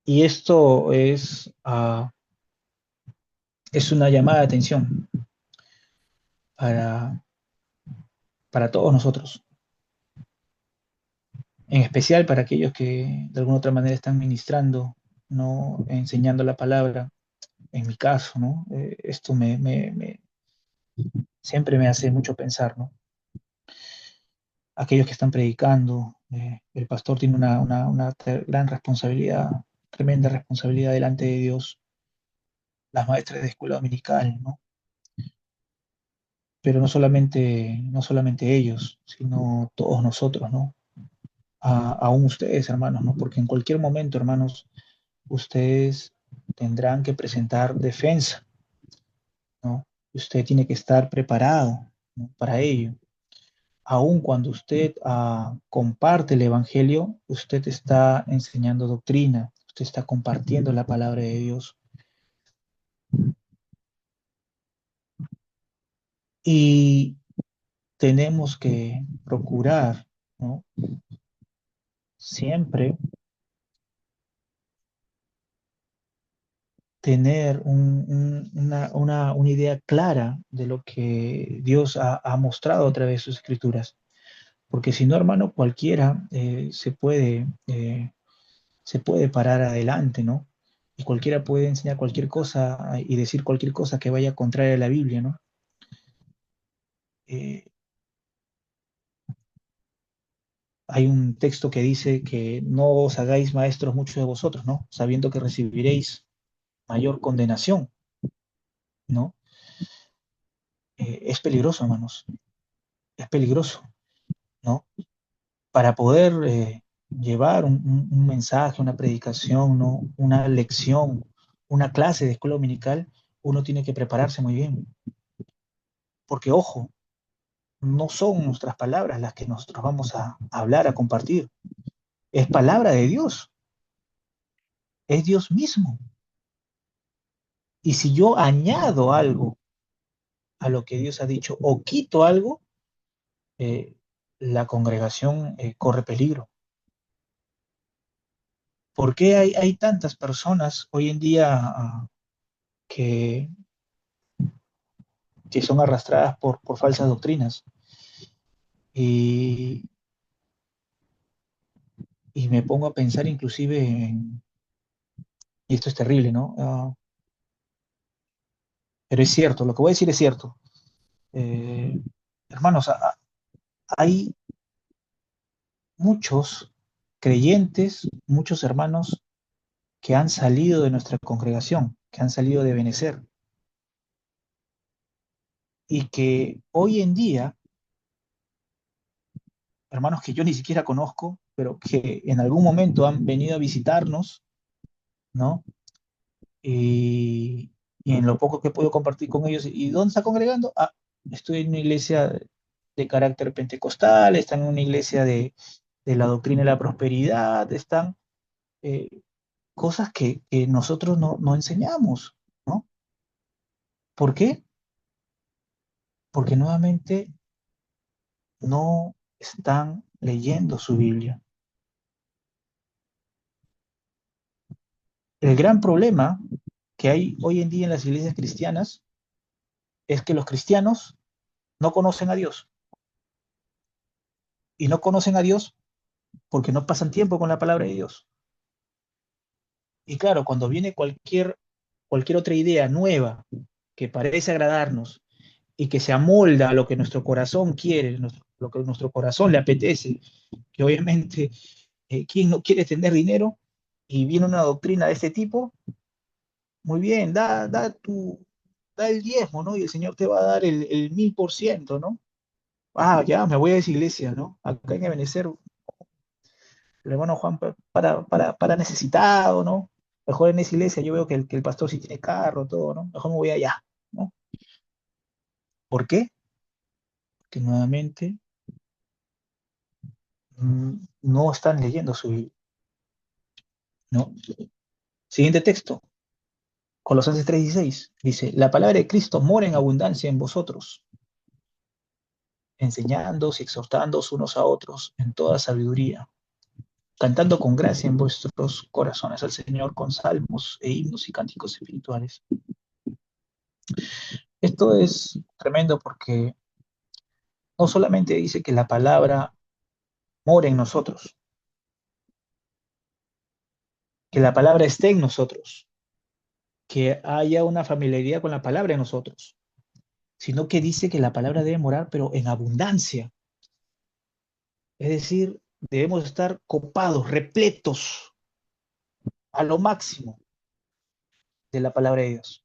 y esto es una llamada de atención para, para todos nosotros, en especial para aquellos que de alguna otra manera están ministrando, no enseñando la palabra. En mi caso, ¿no? Esto siempre me hace mucho pensar, ¿no? Aquellos que están predicando, el pastor tiene una gran responsabilidad, tremenda responsabilidad delante de Dios, las maestras de escuela dominical, ¿no? Pero no solamente ellos, sino todos nosotros, ¿no? Aún ustedes, hermanos, ¿no? Porque en cualquier momento, hermanos, ustedes tendrán que presentar defensa, ¿no? Usted tiene que estar preparado, ¿no? Para ello. Aun cuando usted comparte el Evangelio, usted está enseñando doctrina, usted está compartiendo la palabra de Dios. Y tenemos que procurar, ¿no? Siempre tener una idea clara de lo que Dios ha mostrado a través de sus escrituras. Porque si no, hermano, cualquiera se puede parar adelante, ¿no? Y cualquiera puede enseñar cualquier cosa y decir cualquier cosa que vaya contraria a la Biblia, ¿no? Eh, Hay un texto que dice que no os hagáis maestros muchos de vosotros, ¿no? Sabiendo que recibiréis mayor condenación, ¿no? Es peligroso, hermanos, es peligroso, ¿no? Para poder llevar un mensaje, una predicación, ¿no? Una lección, una clase de escuela dominical, uno tiene que prepararse muy bien. Porque, ojo, no son nuestras palabras las que nosotros vamos a hablar, a compartir. Es palabra de Dios, es Dios mismo. Y si yo añado algo a lo que Dios ha dicho o quito algo, eh, la congregación corre peligro. ¿Por qué hay tantas personas hoy en día que, que son arrastradas por falsas doctrinas? Y, y me pongo a pensar inclusive y esto es terrible, ¿no? Pero es cierto, lo que voy a decir es cierto. Hermanos, hay muchos creyentes, muchos hermanos que han salido de nuestra congregación, que han salido de Benecer, y que hoy en día, hermanos que yo ni siquiera conozco, pero que en algún momento han venido a visitarnos, ¿no? Y en lo poco que he podido compartir con ellos, ¿y dónde está congregando? Ah, estoy en una iglesia de carácter pentecostal, están en una iglesia de la doctrina de la prosperidad, están eh, cosas que nosotros no enseñamos, ¿no? ¿Por qué? Porque nuevamente no están leyendo su Biblia. El gran problema que hay hoy en día en las iglesias cristianas es que los cristianos no conocen a Dios. Y no conocen a Dios porque no pasan tiempo con la palabra de Dios. Y claro, cuando viene cualquier otra idea nueva que parece agradarnos y que se amolda a lo que nuestro corazón quiere, lo que nuestro corazón le apetece, que obviamente, ¿quién no quiere tener dinero? Y viene una doctrina de este tipo, muy bien, da el diezmo, ¿no? Y el Señor te va a dar el 1000%, ¿no? Ah, ya, me voy a esa iglesia, ¿no? Acá en Ebenecer, el hermano Juan para necesitado, ¿no? Mejor en esa iglesia yo veo que el pastor sí tiene carro, todo, ¿no? Mejor me voy allá, ¿no? ¿Por qué? Porque nuevamente no están leyendo su Biblia, ¿no? Siguiente texto, Colosenses 3:16, dice, la palabra de Cristo mora en abundancia en vosotros, enseñándoos y exhortándoos unos a otros en toda sabiduría, cantando con gracia en vuestros corazones al Señor con salmos e himnos y cánticos espirituales. Esto es tremendo porque no solamente dice que la palabra mora en nosotros, que la palabra esté en nosotros, que haya una familiaridad con la palabra en nosotros, sino que dice que la palabra debe morar, pero en abundancia. Es decir, debemos estar copados, repletos a lo máximo de la palabra de Dios.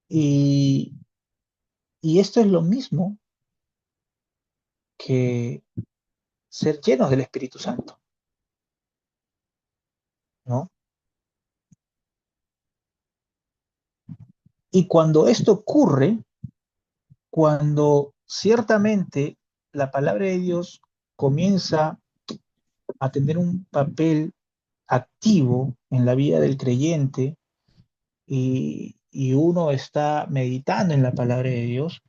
Y, y esto es lo mismo que ser llenos del Espíritu Santo, ¿no? Y cuando esto ocurre, cuando ciertamente la palabra de Dios comienza a tener un papel activo en la vida del creyente y uno está meditando en la palabra de Dios,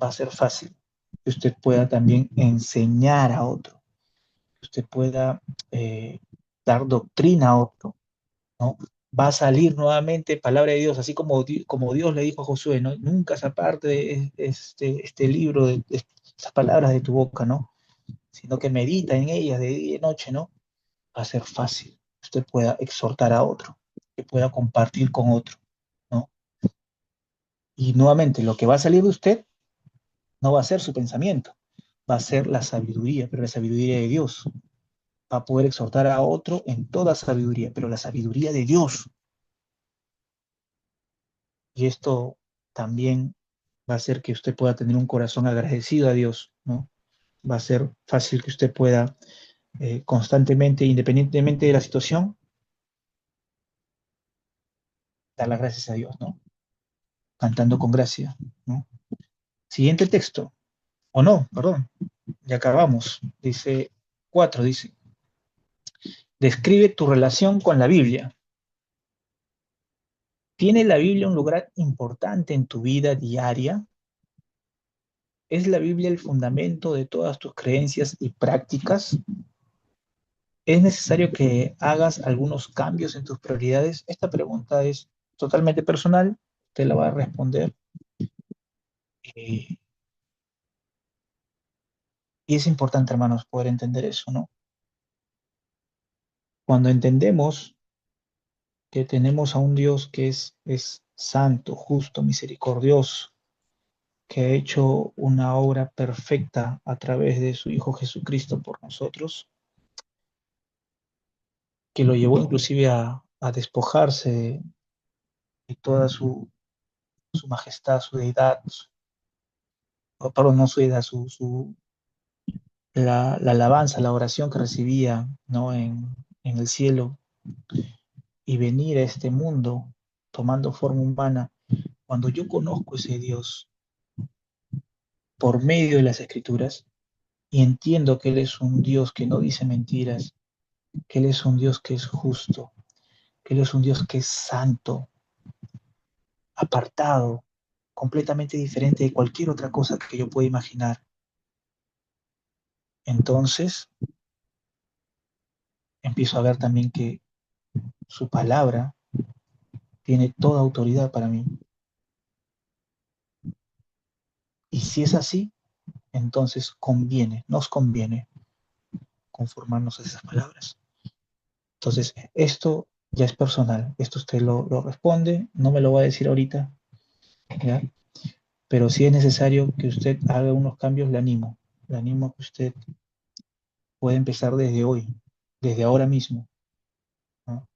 va a ser fácil que usted pueda también enseñar a otro, que usted pueda dar doctrina a otro, ¿no? Va a salir nuevamente palabra de Dios, así como Dios le dijo a Josué, ¿no? Nunca se aparte de este libro, de estas palabras de tu boca, ¿no? Sino que medita en ellas de día y de noche, ¿no? Va a ser fácil que usted pueda exhortar a otro, que pueda compartir con otro, ¿no? Y nuevamente, lo que va a salir de usted no va a ser su pensamiento, va a ser la sabiduría, pero la sabiduría de Dios. Va a poder exhortar a otro en toda sabiduría, pero la sabiduría de Dios. Y esto también va a hacer que usted pueda tener un corazón agradecido a Dios, ¿no? Va a ser fácil que usted pueda constantemente, independientemente de la situación, dar las gracias a Dios, ¿no? Cantando con gracia, ¿no? Siguiente texto, o no, perdón, ya acabamos. Dice 4, dice, describe tu relación con la Biblia. ¿Tiene la Biblia un lugar importante en tu vida diaria? ¿Es la Biblia el fundamento de todas tus creencias y prácticas? ¿Es necesario que hagas algunos cambios en tus prioridades? Esta pregunta es totalmente personal, usted la va a responder. Eh, y es importante, hermanos, poder entender eso, ¿no? Cuando entendemos que tenemos a un Dios que es santo, justo, misericordioso, que ha hecho una obra perfecta a través de su Hijo Jesucristo por nosotros, que lo llevó inclusive a despojarse de toda su majestad, su deidad, perdón, no su deidad, la alabanza, la oración que recibía, ¿no? en el cielo, y venir a este mundo tomando forma humana. Cuando yo conozco ese Dios por medio de las Escrituras y entiendo que Él es un Dios que no dice mentiras, que Él es un Dios que es justo, que Él es un Dios que es santo, apartado, completamente diferente de cualquier otra cosa que yo pueda imaginar. Entonces empiezo a ver también que su palabra tiene toda autoridad para mí. Y si es así, entonces nos conviene conformarnos a esas palabras. Entonces, esto ya es personal, esto usted lo responde, no me lo va a decir ahorita, ¿ya? Pero si es necesario que usted haga unos cambios, le animo a que usted pueda empezar desde hoy, desde ahora mismo, ¿no?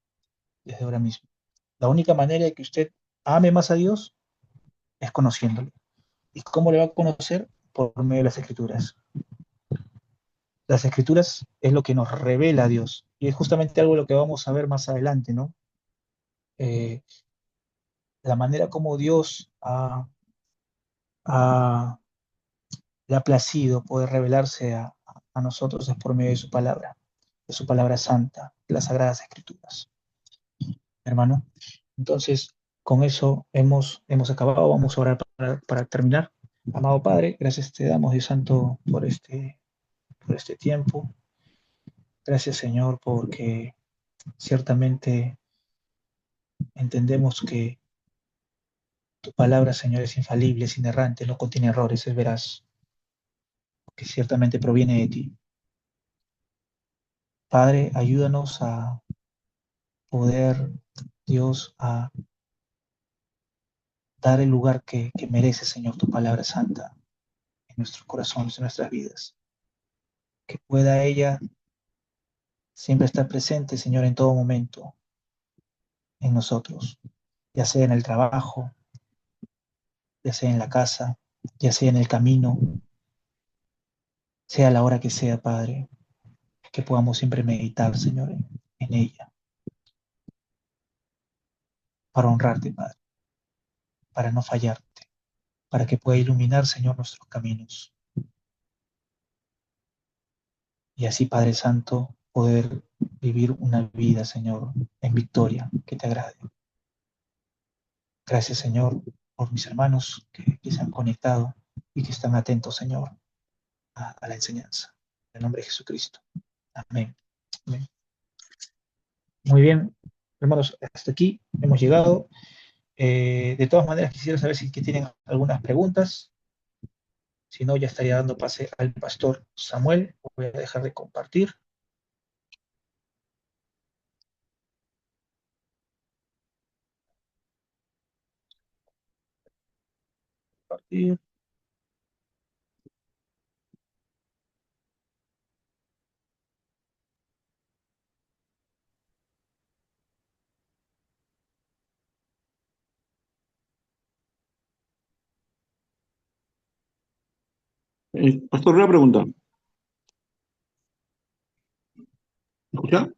Desde ahora mismo. La única manera de que usted ame más a Dios es conociéndolo. ¿Y cómo le va a conocer? Por medio de las Escrituras. Las Escrituras es lo que nos revela a Dios, y es justamente algo de lo que vamos a ver más adelante, ¿no? Eh, la manera como Dios ha le ha placido poder revelarse a nosotros es por medio de su palabra santa, de las Sagradas Escrituras, hermano. Entonces, con eso hemos acabado, vamos a orar para terminar. Amado Padre, gracias te damos, Dios Santo, por este tiempo. Gracias, Señor, porque ciertamente entendemos que tu palabra, Señor, es infalible, es inerrante, no contiene errores, es veraz, que ciertamente proviene de ti. Padre, ayúdanos a poder, Dios, a dar el lugar que merece, Señor, tu palabra santa en nuestros corazones, en nuestras vidas. Que pueda ella siempre estar presente, Señor, en todo momento en nosotros, ya sea en el trabajo, ya sea en la casa, ya sea en el camino, sea la hora que sea, Padre, que podamos siempre meditar, Señor, en ella, para honrarte, Padre, para no fallarte, para que pueda iluminar, Señor, nuestros caminos. Y así, Padre Santo, poder vivir una vida, Señor, en victoria, que te agrade. Gracias, Señor, por mis hermanos que se han conectado y que están atentos, Señor, a la enseñanza. En el nombre de Jesucristo. Amén. Amén. Muy bien, hermanos, hasta aquí hemos llegado. De todas maneras, quisiera saber si que tienen algunas preguntas. Si no, ya estaría dando pase al pastor Samuel. Voy a dejar de compartir. Compartir. Pastor, una pregunta. ¿Me escucha?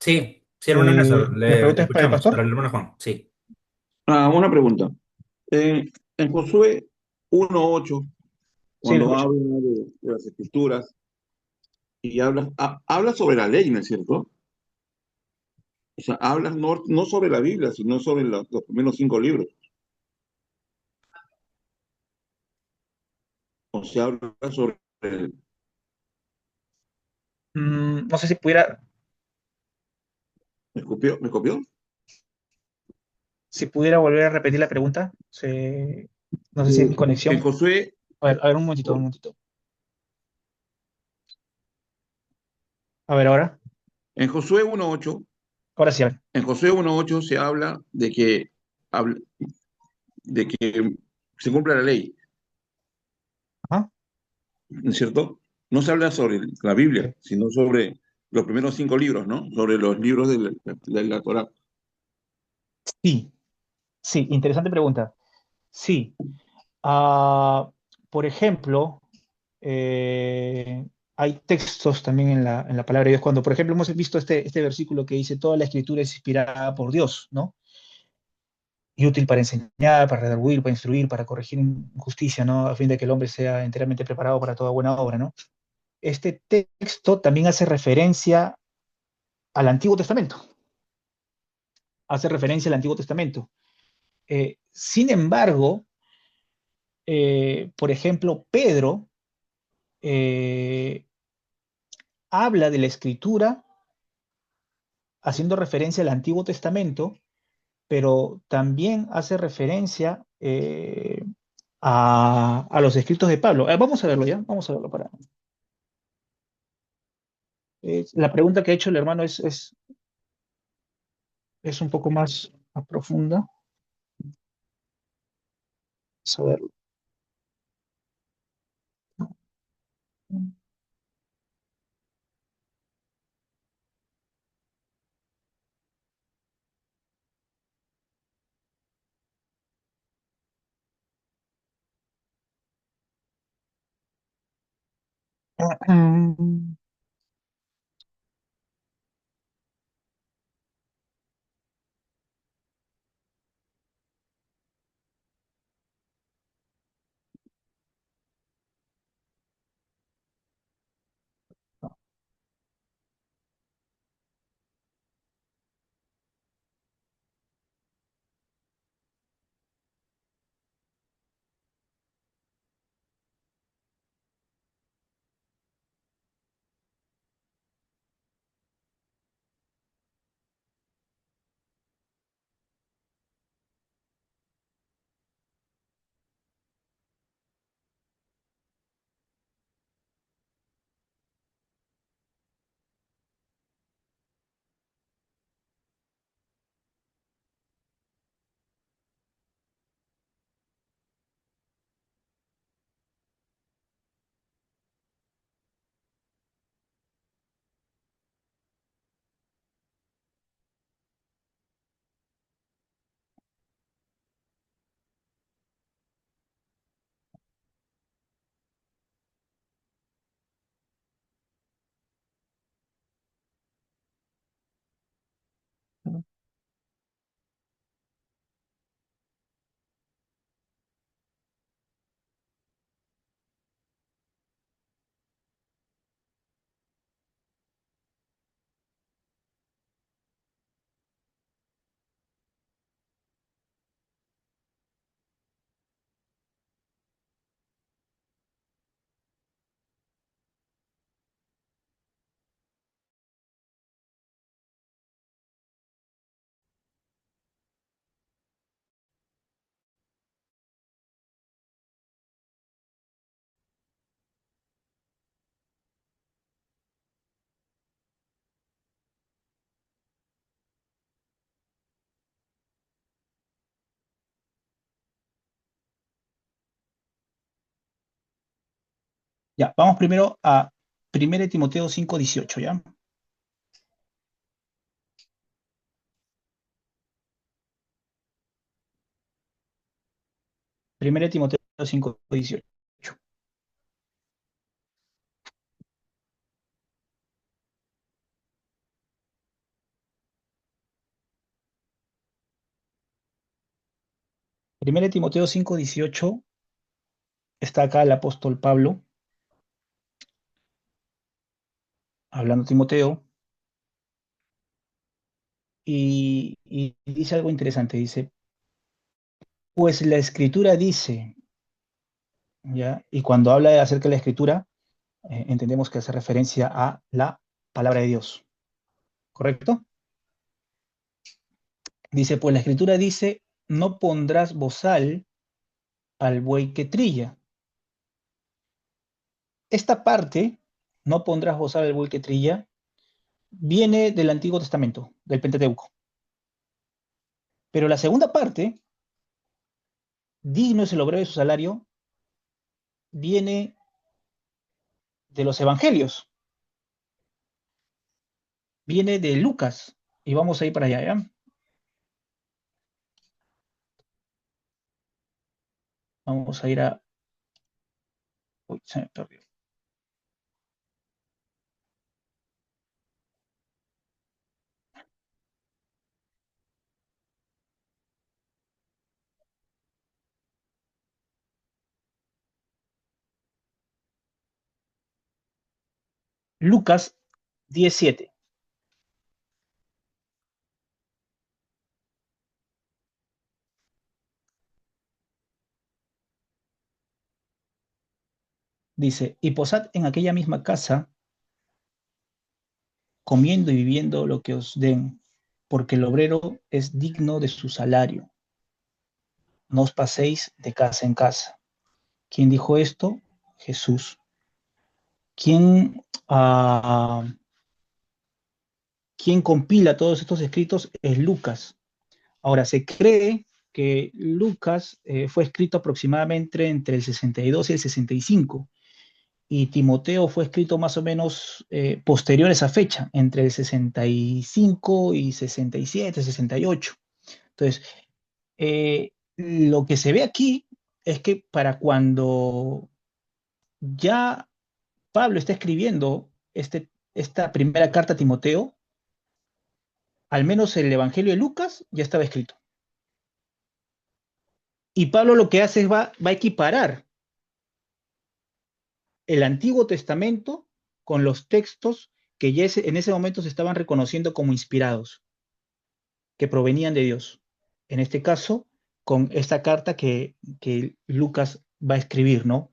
Sí, sí, hermano Néstor, ¿La le pregunta es para el escuchamos, para pastor? el hermano Juan, sí. Una pregunta. En Josué 1:8, Sí, lo cuando escucho. habla de las escrituras y habla sobre la ley, ¿no es cierto? O sea, habla no sobre la Biblia, sino sobre los primeros 5 libros. O sea, habla sobre... No sé si pudiera, ¿Me copió? si pudiera volver a repetir la pregunta. No sé si es mi En conexión. Josué, A ver, un momentito, un momentito. A ver, en Josué 1:8, ahora sí, a ver. en Josué 1:8 se habla de que se cumpla la ley. ¿no es cierto? No se habla sobre la Biblia, sino sobre los primeros 5 libros, ¿no? Sobre los libros de la Torá. Sí, sí, interesante pregunta. Sí. Ah, por ejemplo, hay textos también en la palabra de Dios, cuando, por ejemplo, hemos visto este versículo que dice, toda la escritura es inspirada por Dios, ¿no? Y útil para enseñar, para redarguir, para instruir, para corregir injusticia, ¿no? A fin de que el hombre sea enteramente preparado para toda buena obra, ¿no? Este texto también hace referencia al Antiguo Testamento, hace referencia al Antiguo Testamento. Sin embargo, por ejemplo, Pedro eh, habla de la escritura haciendo referencia al Antiguo Testamento, pero también hace referencia a los escritos de Pablo. Vamos a verlo ya, vamos a verlo para. La pregunta que ha hecho el hermano es un poco más profunda. Vamos a verlo. Ya, vamos primero a 1 Timoteo 5:18, ¿ya? 1 Timoteo 5:18. 1 Timoteo 5:18 está acá el apóstol Pablo hablando a Timoteo y dice algo interesante, dice, pues la escritura dice, ¿ya? Y cuando habla acerca de la escritura, entendemos que hace referencia a la palabra de Dios, ¿correcto? Dice, pues la escritura dice, no pondrás bozal al buey que trilla. Esta parte, no pondrás bozal al buey que trilla, viene del Antiguo Testamento, del Pentateuco. Pero la segunda parte, digno es el obrero de su salario, viene de los evangelios. Viene de Lucas. Y vamos a ir para allá, ¿ya? Vamos a ir a... Uy, se me perdió. Lucas 17. Dice, y posad en aquella misma casa, comiendo y viviendo lo que os den, porque el obrero es digno de su salario. No os paséis de casa en casa. ¿Quién dijo esto? Jesús. ¿Quién, quién compila todos estos escritos? Es Lucas. Ahora, se cree que Lucas fue escrito aproximadamente entre el 62 y el 65, y Timoteo fue escrito más o menos posterior a esa fecha, entre el 65 y 67, 68. Entonces, lo que se ve aquí es que para cuando ya Pablo está escribiendo esta primera carta a Timoteo, al menos el Evangelio de Lucas ya estaba escrito. Y Pablo lo que hace es va a equiparar el Antiguo Testamento con los textos que ya en ese momento se estaban reconociendo como inspirados, que provenían de Dios. En este caso, con esta carta que Lucas va a escribir, ¿no?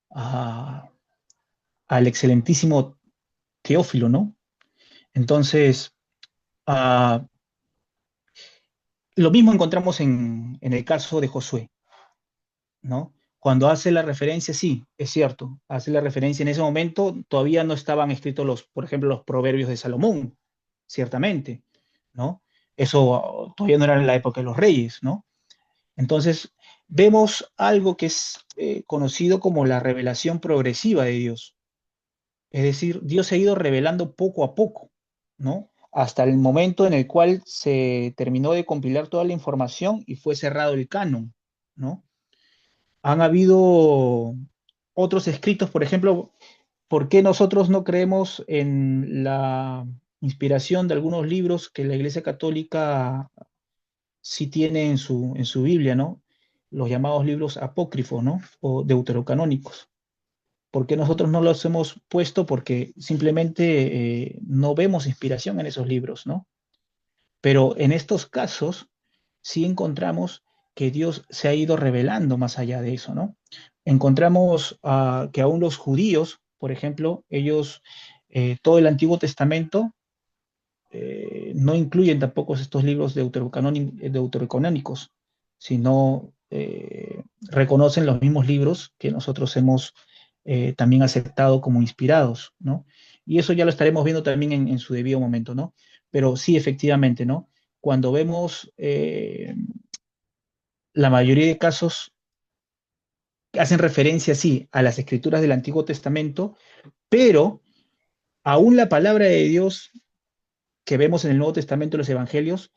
Al excelentísimo Teófilo, ¿no? Entonces, lo mismo encontramos en el caso de Josué, ¿no? Cuando hace la referencia, sí, es cierto, hace la referencia en ese momento, todavía no estaban escritos por ejemplo, los proverbios de Salomón, ciertamente, ¿no? Eso todavía no era en la época de los reyes, ¿no? Entonces, vemos algo que es conocido como la revelación progresiva de Dios. Es decir, Dios se ha ido revelando poco a poco, ¿no? Hasta el momento en el cual se terminó de compilar toda la información y fue cerrado el canon, ¿no? Han habido otros escritos, por ejemplo, ¿por qué nosotros no creemos en la inspiración de algunos libros que la Iglesia Católica sí tiene en su Biblia, ¿no? Los llamados libros apócrifos, ¿no? O deuterocanónicos. ¿Por qué nosotros no los hemos puesto? Porque simplemente no vemos inspiración en esos libros, ¿no? Pero en estos casos sí encontramos que Dios se ha ido revelando más allá de eso, ¿no? Encontramos que aún los judíos, por ejemplo, ellos, todo el Antiguo Testamento, no incluyen tampoco estos libros deuterocanónicos, sino reconocen los mismos libros que nosotros hemos también aceptado como inspirados, ¿no? Y eso ya lo estaremos viendo también en su debido momento, ¿no? Pero sí, efectivamente, ¿no? Cuando vemos la mayoría de casos hacen referencia, sí, a las escrituras del Antiguo Testamento, pero aún la palabra de Dios que vemos en el Nuevo Testamento, los Evangelios,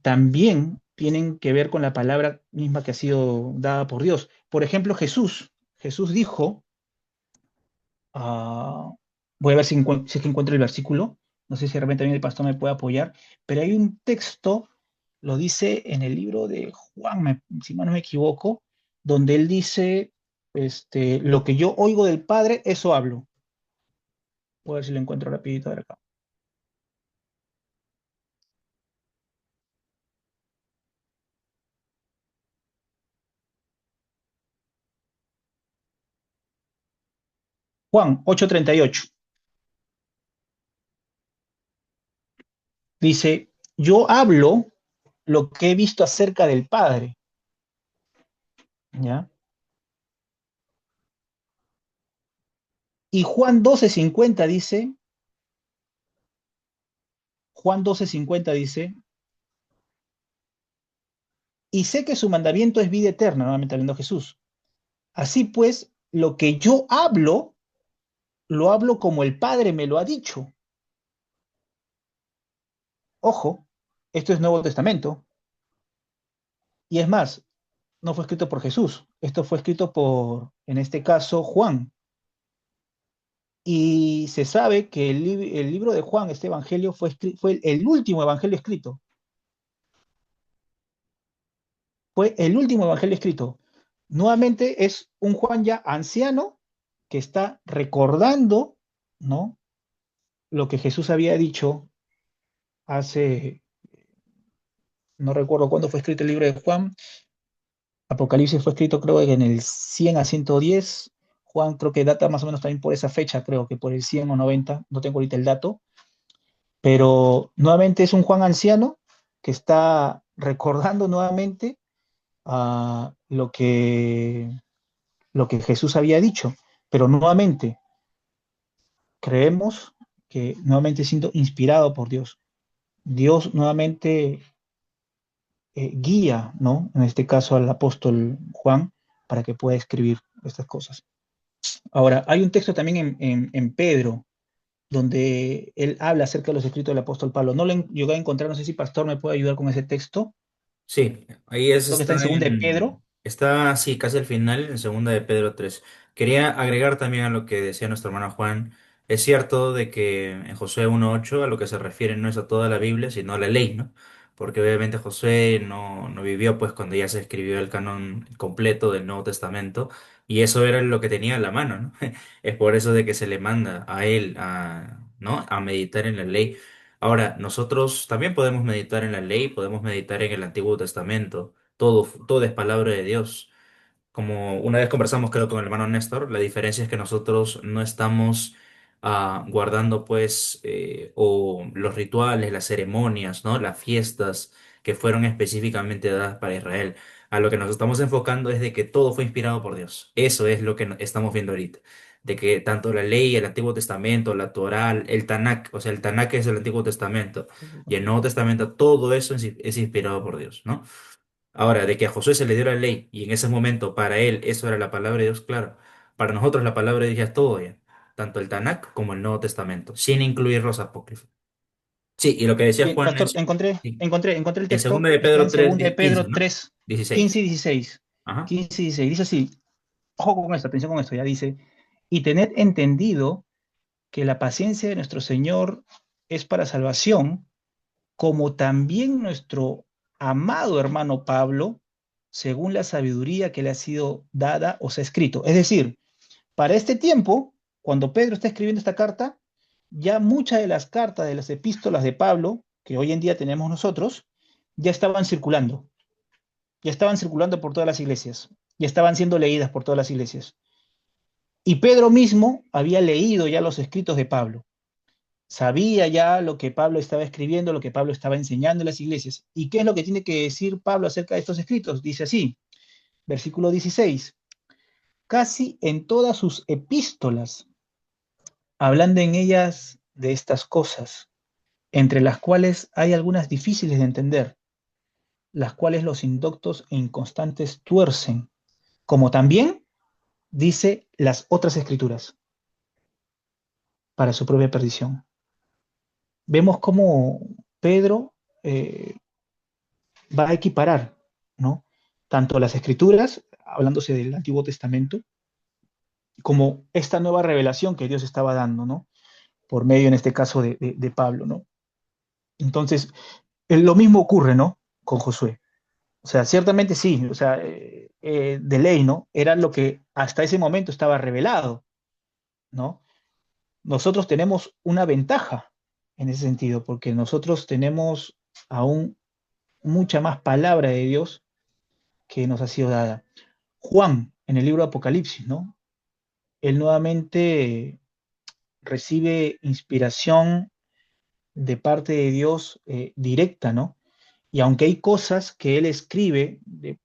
también tienen que ver con la palabra misma que ha sido dada por Dios. Por ejemplo, Jesús dijo, voy a ver si es que encuentro el versículo, no sé si realmente también el pastor me puede apoyar, pero hay un texto, lo dice en el libro de Juan, si mal no me equivoco, donde él dice, lo que yo oigo del Padre, eso hablo. Voy a ver si lo encuentro rapidito de acá. Juan 8:38. Dice, yo hablo lo que he visto acerca del Padre. ¿Ya? Y Juan 12:50 dice, y sé que su mandamiento es vida eterna, nuevamente hablando Jesús. Así pues, lo que yo hablo, lo hablo como el Padre me lo ha dicho. Ojo, esto es Nuevo Testamento. Y es más, no fue escrito por Jesús, esto fue escrito por, en este caso, Juan. Y se sabe que el libro de Juan, este evangelio, fue el último evangelio escrito. Fue el último evangelio escrito. Nuevamente es un Juan ya anciano que está recordando, ¿no?, lo que Jesús había dicho hace, no recuerdo cuándo fue escrito el libro de Juan. Apocalipsis fue escrito creo que en el 100 a 110. Juan creo que data más o menos también por esa fecha, creo que por el 100 o 90, no tengo ahorita el dato, pero nuevamente es un Juan anciano que está recordando nuevamente lo que Jesús había dicho, pero nuevamente creemos que nuevamente siendo inspirado por Dios. Dios nuevamente guía, ¿no?, en este caso al apóstol Juan, para que pueda escribir estas cosas. Ahora, hay un texto también en Pedro, donde él habla acerca de los escritos del apóstol Pablo. No lo llegué a encontrar, no sé si Pastor me puede ayudar con ese texto. Sí, ahí Creo que está en segunda de Pedro. está así, casi al final, en segunda de Pedro 3. Quería agregar también a lo que decía nuestro hermano Juan. Es cierto de que en Josué 1:8 a lo que se refiere no es a toda la Biblia, sino a la ley, ¿no? Porque obviamente Josué no vivió pues cuando ya se escribió el canon completo del Nuevo Testamento, y eso era lo que tenía en la mano, ¿no? Es por eso de que se le manda a él ¿no?, a meditar en la ley. Ahora, nosotros también podemos meditar en la ley, podemos meditar en el Antiguo Testamento. Todo es palabra de Dios. Como una vez conversamos, creo, con el hermano Néstor, la diferencia es que nosotros no estamos guardando, pues, o los rituales, las ceremonias, ¿no?, las fiestas que fueron específicamente dadas para Israel. A lo que nos estamos enfocando es de que todo fue inspirado por Dios. Eso es lo que estamos viendo ahorita. De que tanto la ley, el Antiguo Testamento, la Torá, el Tanakh, o sea, el Tanakh es el Antiguo Testamento, y el Nuevo Testamento, todo eso es inspirado por Dios, ¿no? Ahora, de que a Josué se le dio la ley y en ese momento para él eso era la palabra de Dios, claro. Para nosotros la palabra de Dios ya es todo ya, tanto el Tanakh como el Nuevo Testamento, sin incluir los apócrifos. Sí, y lo que decía Bien, Juan Pastor, es, encontré, sí, encontré, encontré el en segunda texto, de está Pedro en 3, segunda de 15, Pedro ¿no? 3, 15 16. y 16. Ajá. 15 y 16. Dice así, ojo con esto, atención con esto, ya dice, y tened entendido que la paciencia de nuestro Señor es para salvación, como también nuestro amado hermano Pablo, según la sabiduría que le ha sido dada, os ha escrito. Es decir, para este tiempo, cuando Pedro está escribiendo esta carta, ya muchas de las cartas de las epístolas de Pablo, que hoy en día tenemos nosotros, ya estaban circulando por todas las iglesias, ya estaban siendo leídas por todas las iglesias. Y Pedro mismo había leído ya los escritos de Pablo, sabía ya lo que Pablo estaba escribiendo, lo que Pablo estaba enseñando en las iglesias. ¿Y qué es lo que tiene que decir Pablo acerca de estos escritos? Dice así, versículo 16, casi en todas sus epístolas, hablando en ellas de estas cosas, entre las cuales hay algunas difíciles de entender, las cuales los indoctos e inconstantes tuercen, como también dice las otras escrituras, para su propia perdición. Vemos cómo Pedro va a equiparar, ¿no?, tanto las escrituras, hablándose del Antiguo Testamento, como esta nueva revelación que Dios estaba dando, ¿no?, por medio, en este caso, de Pablo, ¿no? Entonces, lo mismo ocurre, ¿no?, con Josué. O sea, ciertamente sí, o sea, de ley, ¿no?, era lo que hasta ese momento estaba revelado, ¿no? Nosotros tenemos una ventaja en ese sentido, porque nosotros tenemos aún mucha más palabra de Dios que nos ha sido dada. Juan, en el libro de Apocalipsis, ¿no?, él nuevamente recibe inspiración de parte de Dios directa, ¿no? Y aunque hay cosas que él escribe,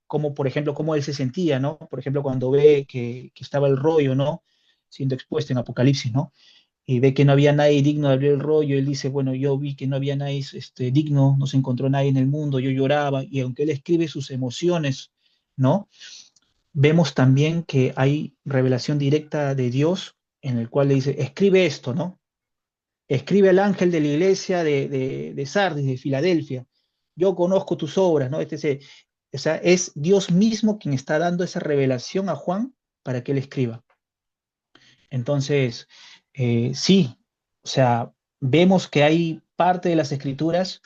como por ejemplo, cómo él se sentía, ¿no? Por ejemplo, cuando ve que estaba el rollo, ¿no?, siendo expuesto en Apocalipsis, ¿no?, y ve que no había nadie digno de abrir el rollo, él dice, bueno, yo vi que no había nadie digno, no se encontró nadie en el mundo, yo lloraba, y aunque él escribe sus emociones, ¿no?, vemos también que hay revelación directa de Dios en el cual le dice, escribe esto, ¿no? Escribe al ángel de la iglesia de Sardis, de Filadelfia. Yo conozco tus obras, ¿no? O sea, es Dios mismo quien está dando esa revelación a Juan para que él escriba. Entonces, sí, o sea, vemos que hay parte de las escrituras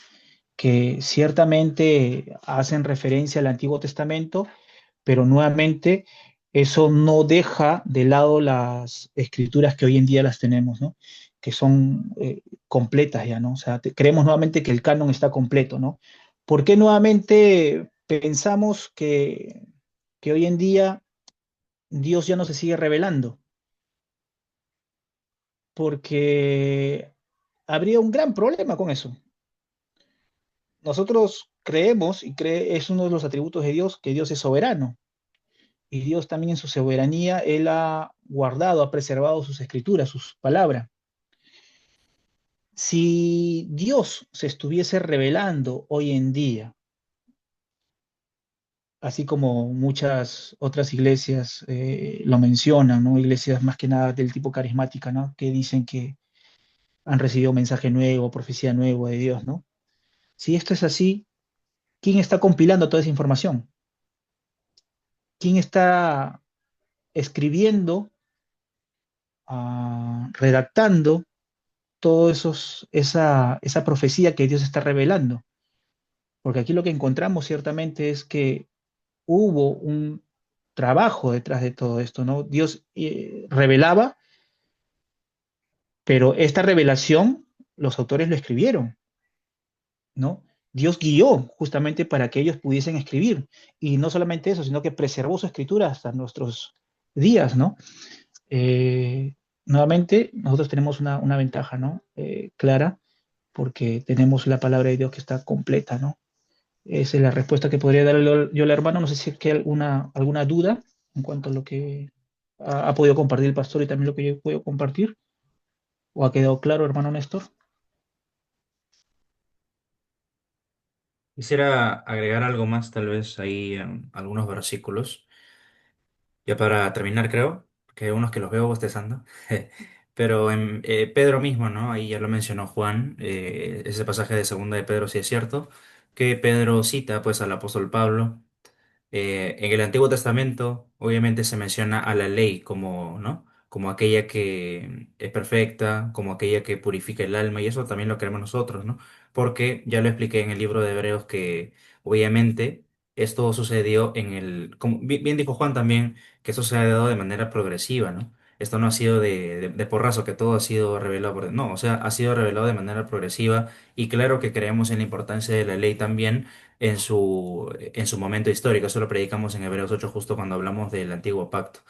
que ciertamente hacen referencia al Antiguo Testamento, pero nuevamente eso no deja de lado las escrituras que hoy en día las tenemos, ¿no? Que son completas ya, ¿no? O sea, creemos nuevamente que el canon está completo, ¿no? ¿Por qué nuevamente pensamos que hoy en día Dios ya no se sigue revelando? Porque habría un gran problema con eso. Nosotros creemos, es uno de los atributos de Dios, que Dios es soberano. Y Dios también en su soberanía, Él ha guardado, ha preservado sus escrituras, sus palabras. Si Dios se estuviese revelando hoy en día, así como muchas otras iglesias lo mencionan, ¿no? Iglesias más que nada del tipo carismática, ¿no? Que dicen que han recibido mensaje nuevo, profecía nueva de Dios, ¿no? Si esto es así, ¿quién está compilando toda esa información? ¿Quién está escribiendo, redactando todo esa profecía que Dios está revelando? Porque aquí lo que encontramos ciertamente es que hubo un trabajo detrás de todo esto, ¿no? Dios revelaba, pero esta revelación los autores lo escribieron, ¿no? Dios guió justamente para que ellos pudiesen escribir. Y no solamente eso, sino que preservó su escritura hasta nuestros días, ¿no? Eh, Nuevamente, nosotros tenemos una ventaja, ¿no? Clara, porque tenemos la palabra de Dios que está completa, ¿no? Esa es la respuesta que podría darle yo al hermano. No sé si es que hay alguna duda en cuanto a lo que ha podido compartir el pastor y también lo que yo he podido compartir. ¿O ha quedado claro, hermano Néstor? Quisiera agregar algo más, tal vez ahí, algunos versículos. Ya para terminar, creo, que hay unos que los veo bostezando. Pero en Pedro mismo, ¿no? Ahí ya lo mencionó Juan, ese pasaje de segunda de Pedro sí es cierto, que Pedro cita pues al apóstol Pablo. En el Antiguo Testamento, obviamente se menciona a la ley como, ¿no? Como aquella que es perfecta, como aquella que purifica el alma, y eso también lo creemos nosotros, ¿no? Porque ya lo expliqué en el libro de Hebreos que, obviamente, esto sucedió como bien dijo Juan también, que eso se ha dado de manera progresiva, ¿no? Esto no ha sido de porrazo, que todo ha sido revelado no, o sea, ha sido revelado de manera progresiva, y claro que creemos en la importancia de la ley también en su momento histórico. Eso lo predicamos en Hebreos 8 justo cuando hablamos del antiguo pacto.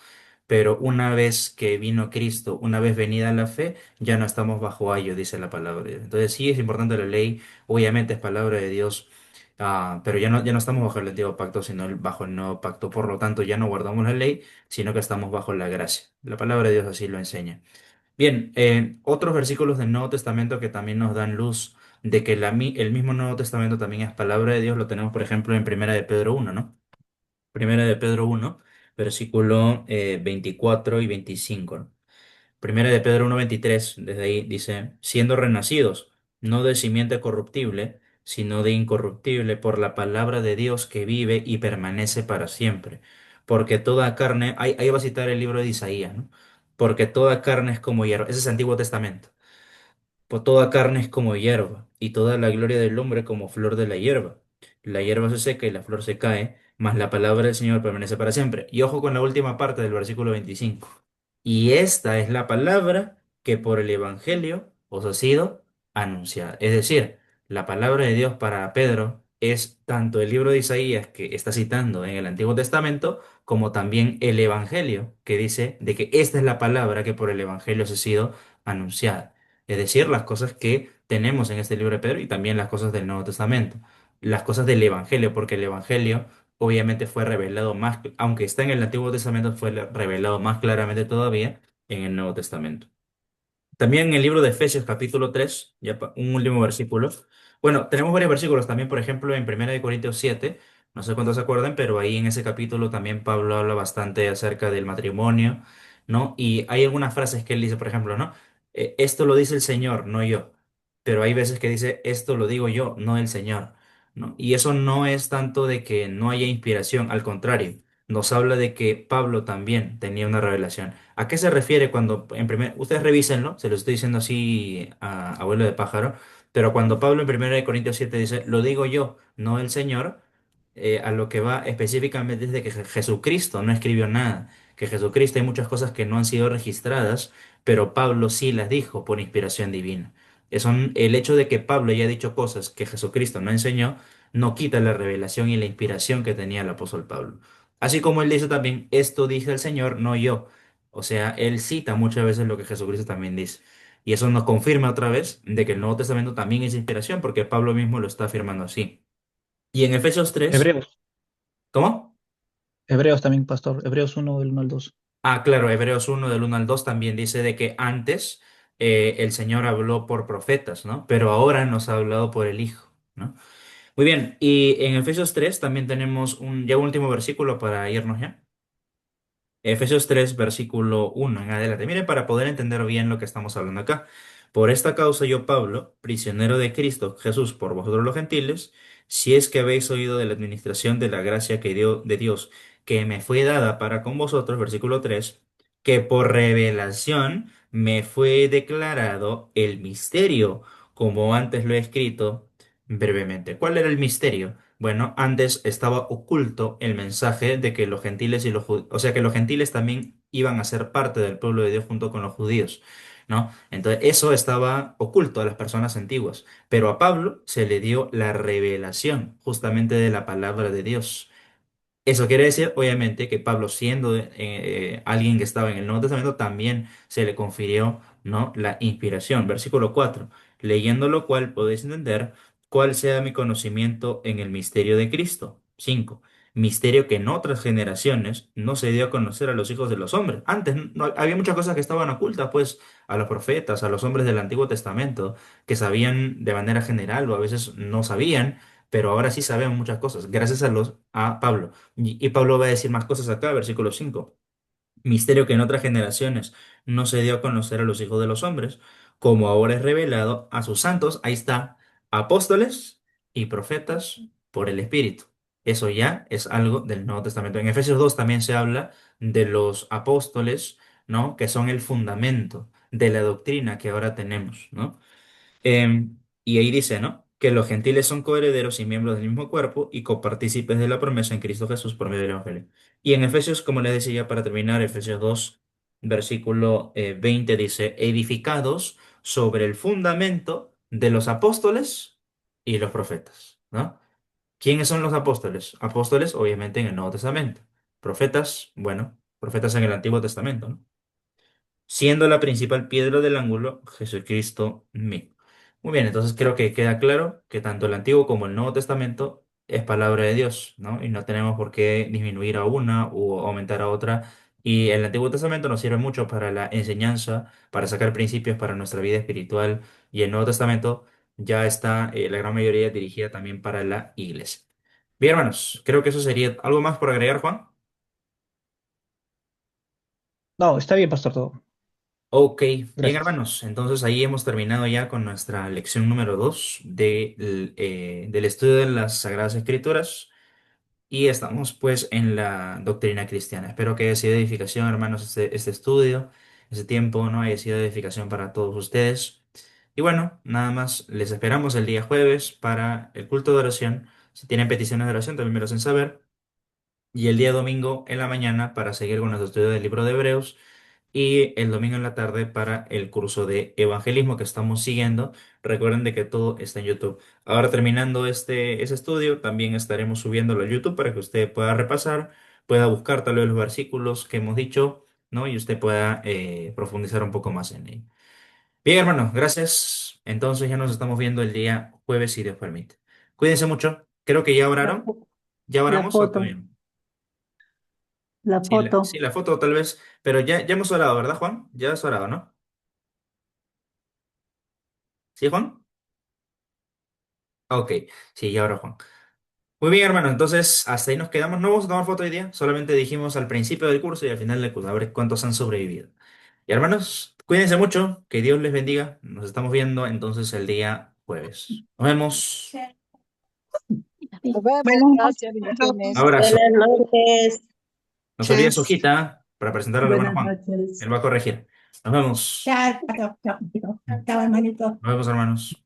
Pero una vez que vino Cristo, una vez venida la fe, ya no estamos bajo ayo, dice la palabra de Dios. Entonces sí es importante la ley, obviamente es palabra de Dios, pero ya no estamos bajo el antiguo pacto, sino bajo el nuevo pacto. Por lo tanto, ya no guardamos la ley, sino que estamos bajo la gracia. La palabra de Dios así lo enseña. Bien, otros versículos del Nuevo Testamento que también nos dan luz de que el mismo Nuevo Testamento también es palabra de Dios, lo tenemos, por ejemplo, en Primera de Pedro 1, ¿no? Primera de Pedro 1, versículo 24 y 25, ¿no? Primera de Pedro 1:23, desde ahí dice, siendo renacidos, no de simiente corruptible, sino de incorruptible, por la palabra de Dios que vive y permanece para siempre. Porque toda carne, ahí va a citar el libro de Isaías, ¿no? Porque toda carne es como hierba. Ese es Antiguo Testamento. Pues toda carne es como hierba, y toda la gloria del hombre como flor de la hierba. La hierba se seca y la flor se cae, mas la palabra del Señor permanece para siempre. Y ojo con la última parte del versículo 25. Y esta es la palabra que por el Evangelio os ha sido anunciada. Es decir, la palabra de Dios para Pedro es tanto el libro de Isaías que está citando en el Antiguo Testamento, como también el Evangelio, que dice de que esta es la palabra que por el Evangelio os ha sido anunciada. Es decir, las cosas que tenemos en este libro de Pedro y también las cosas del Nuevo Testamento. Las cosas del Evangelio, porque el Evangelio obviamente fue revelado más, aunque está en el Antiguo Testamento, fue revelado más claramente todavía en el Nuevo Testamento. También en el libro de Efesios capítulo 3, ya un último versículo. Bueno, tenemos varios versículos también, por ejemplo, en 1 de Corintios 7, No sé cuántos se acuerdan, pero ahí en ese capítulo también Pablo habla bastante acerca del matrimonio, ¿no? Y hay algunas frases que él dice, por ejemplo, ¿no? Esto lo dice el Señor, no yo. Pero hay veces que dice, esto lo digo yo, no el Señor, ¿no? Y eso no es tanto de que no haya inspiración, al contrario, nos habla de que Pablo también tenía una revelación. ¿A qué se refiere cuando, en primer, ustedes revísenlo, se lo estoy diciendo así a abuelo de pájaro, pero cuando Pablo en 1 Corintios 7 dice, lo digo yo, no el Señor, a lo que va específicamente es de que Jesucristo no escribió nada, que Jesucristo hay muchas cosas que no han sido registradas, pero Pablo sí las dijo por inspiración divina. El hecho de que Pablo haya dicho cosas que Jesucristo no enseñó, no quita la revelación y la inspiración que tenía el apóstol Pablo. Así como él dice también, esto dice el Señor, no yo. O sea, él cita muchas veces lo que Jesucristo también dice. Y eso nos confirma otra vez de que el Nuevo Testamento también es inspiración, porque Pablo mismo lo está afirmando así. Y en Efesios 3, Hebreos, ¿cómo? Hebreos también, pastor. Hebreos 1 del 1 al 2. Ah, claro, Hebreos 1 del 1 al 2 también dice de que antes el Señor habló por profetas, ¿no? Pero ahora nos ha hablado por el Hijo, ¿no? Muy bien, y en Efesios 3 también tenemos ya un último versículo para irnos ya. Efesios 3 versículo 1 en adelante. Miren, para poder entender bien lo que estamos hablando acá. Por esta causa yo, Pablo, prisionero de Cristo Jesús por vosotros los gentiles, si es que habéis oído de la administración de la gracia que dio de Dios, que me fue dada para con vosotros, versículo 3, que por revelación me fue declarado el misterio, como antes lo he escrito brevemente. ¿Cuál era el misterio? Bueno, antes estaba oculto el mensaje de que los gentiles y los judíos, o sea, que los gentiles también iban a ser parte del pueblo de Dios junto con los judíos, ¿no? Entonces, eso estaba oculto a las personas antiguas, pero a Pablo se le dio la revelación justamente de la palabra de Dios. Eso quiere decir, obviamente, que Pablo, siendo alguien que estaba en el Nuevo Testamento, también se le confirió, ¿no?, la inspiración. Versículo 4, leyendo lo cual podéis entender cuál sea mi conocimiento en el misterio de Cristo. 5, misterio que en otras generaciones no se dio a conocer a los hijos de los hombres. Antes había muchas cosas que estaban ocultas, pues, a los profetas, a los hombres del Antiguo Testamento, que sabían de manera general o a veces no sabían, pero ahora sí sabemos muchas cosas, gracias a Pablo. Y Pablo va a decir más cosas acá, versículo 5. Misterio que en otras generaciones no se dio a conocer a los hijos de los hombres, como ahora es revelado a sus santos, ahí está, apóstoles y profetas por el Espíritu. Eso ya es algo del Nuevo Testamento. En Efesios 2 también se habla de los apóstoles, ¿no? Que son el fundamento de la doctrina que ahora tenemos, ¿no? Y ahí dice, ¿no? Que los gentiles son coherederos y miembros del mismo cuerpo y copartícipes de la promesa en Cristo Jesús por medio del Evangelio. Y en Efesios, como les decía ya para terminar, Efesios 2 versículo 20 dice, edificados sobre el fundamento de los apóstoles y los profetas, ¿no? ¿Quiénes son los apóstoles? Apóstoles, obviamente, en el Nuevo Testamento. Profetas, bueno, profetas en el Antiguo Testamento, ¿no? Siendo la principal piedra del ángulo Jesucristo mismo. Muy bien, entonces creo que queda claro que tanto el Antiguo como el Nuevo Testamento es palabra de Dios, ¿no? Y no tenemos por qué disminuir a una o aumentar a otra. Y el Antiguo Testamento nos sirve mucho para la enseñanza, para sacar principios para nuestra vida espiritual. Y el Nuevo Testamento ya está, la gran mayoría dirigida también para la iglesia. Bien, hermanos, creo que eso sería algo más por agregar, Juan. No, está bien, pastor, todo. Ok, bien Gracias. hermanos, entonces ahí hemos terminado ya con nuestra lección número 2 del estudio de las Sagradas Escrituras y estamos pues en la doctrina cristiana. Espero que haya sido de edificación, hermanos, este estudio, este tiempo, ¿no? Haya sido de edificación para todos ustedes. Y bueno, nada más, les esperamos el día jueves para el culto de oración. Si tienen peticiones de oración, también me lo hacen saber. Y el día domingo en la mañana para seguir con nuestro estudio del libro de Hebreos y el domingo en la tarde para el curso de evangelismo que estamos siguiendo. Recuerden de que todo está en YouTube. Ahora terminando ese estudio, también estaremos subiéndolo a YouTube para que usted pueda repasar, pueda buscar tal vez los versículos que hemos dicho, ¿no? Y usted pueda profundizar un poco más en ello. Bien, hermanos, gracias. Entonces ya nos estamos viendo el día jueves, si Dios permite. Cuídense mucho. Creo que ya La, oraron. fo- ¿Ya la oramos o foto, todavía no? la Sí, sí, foto. la foto tal vez, pero ya hemos orado, ¿verdad, Juan? Ya has orado, ¿no? ¿Sí, Juan? Ok, sí, ya oró Juan. Muy bien, hermano. Entonces, hasta ahí nos quedamos. No vamos a tomar foto hoy día. Solamente dijimos al principio del curso y al final del curso. A ver cuántos han sobrevivido. Y hermanos, cuídense mucho. Que Dios les bendiga. Nos estamos viendo entonces el día jueves. Nos vemos. Nos vemos, Buenas gracias, noches a Un bendiciones. todos. abrazo. Buenas noches. No se olvide su Noches. hojita para presentar al hermano Buenas Juan. noches. Él va a corregir. Nos vemos. Chao, chao, chao, chao, chao, hermanito. Nos vemos, hermanos.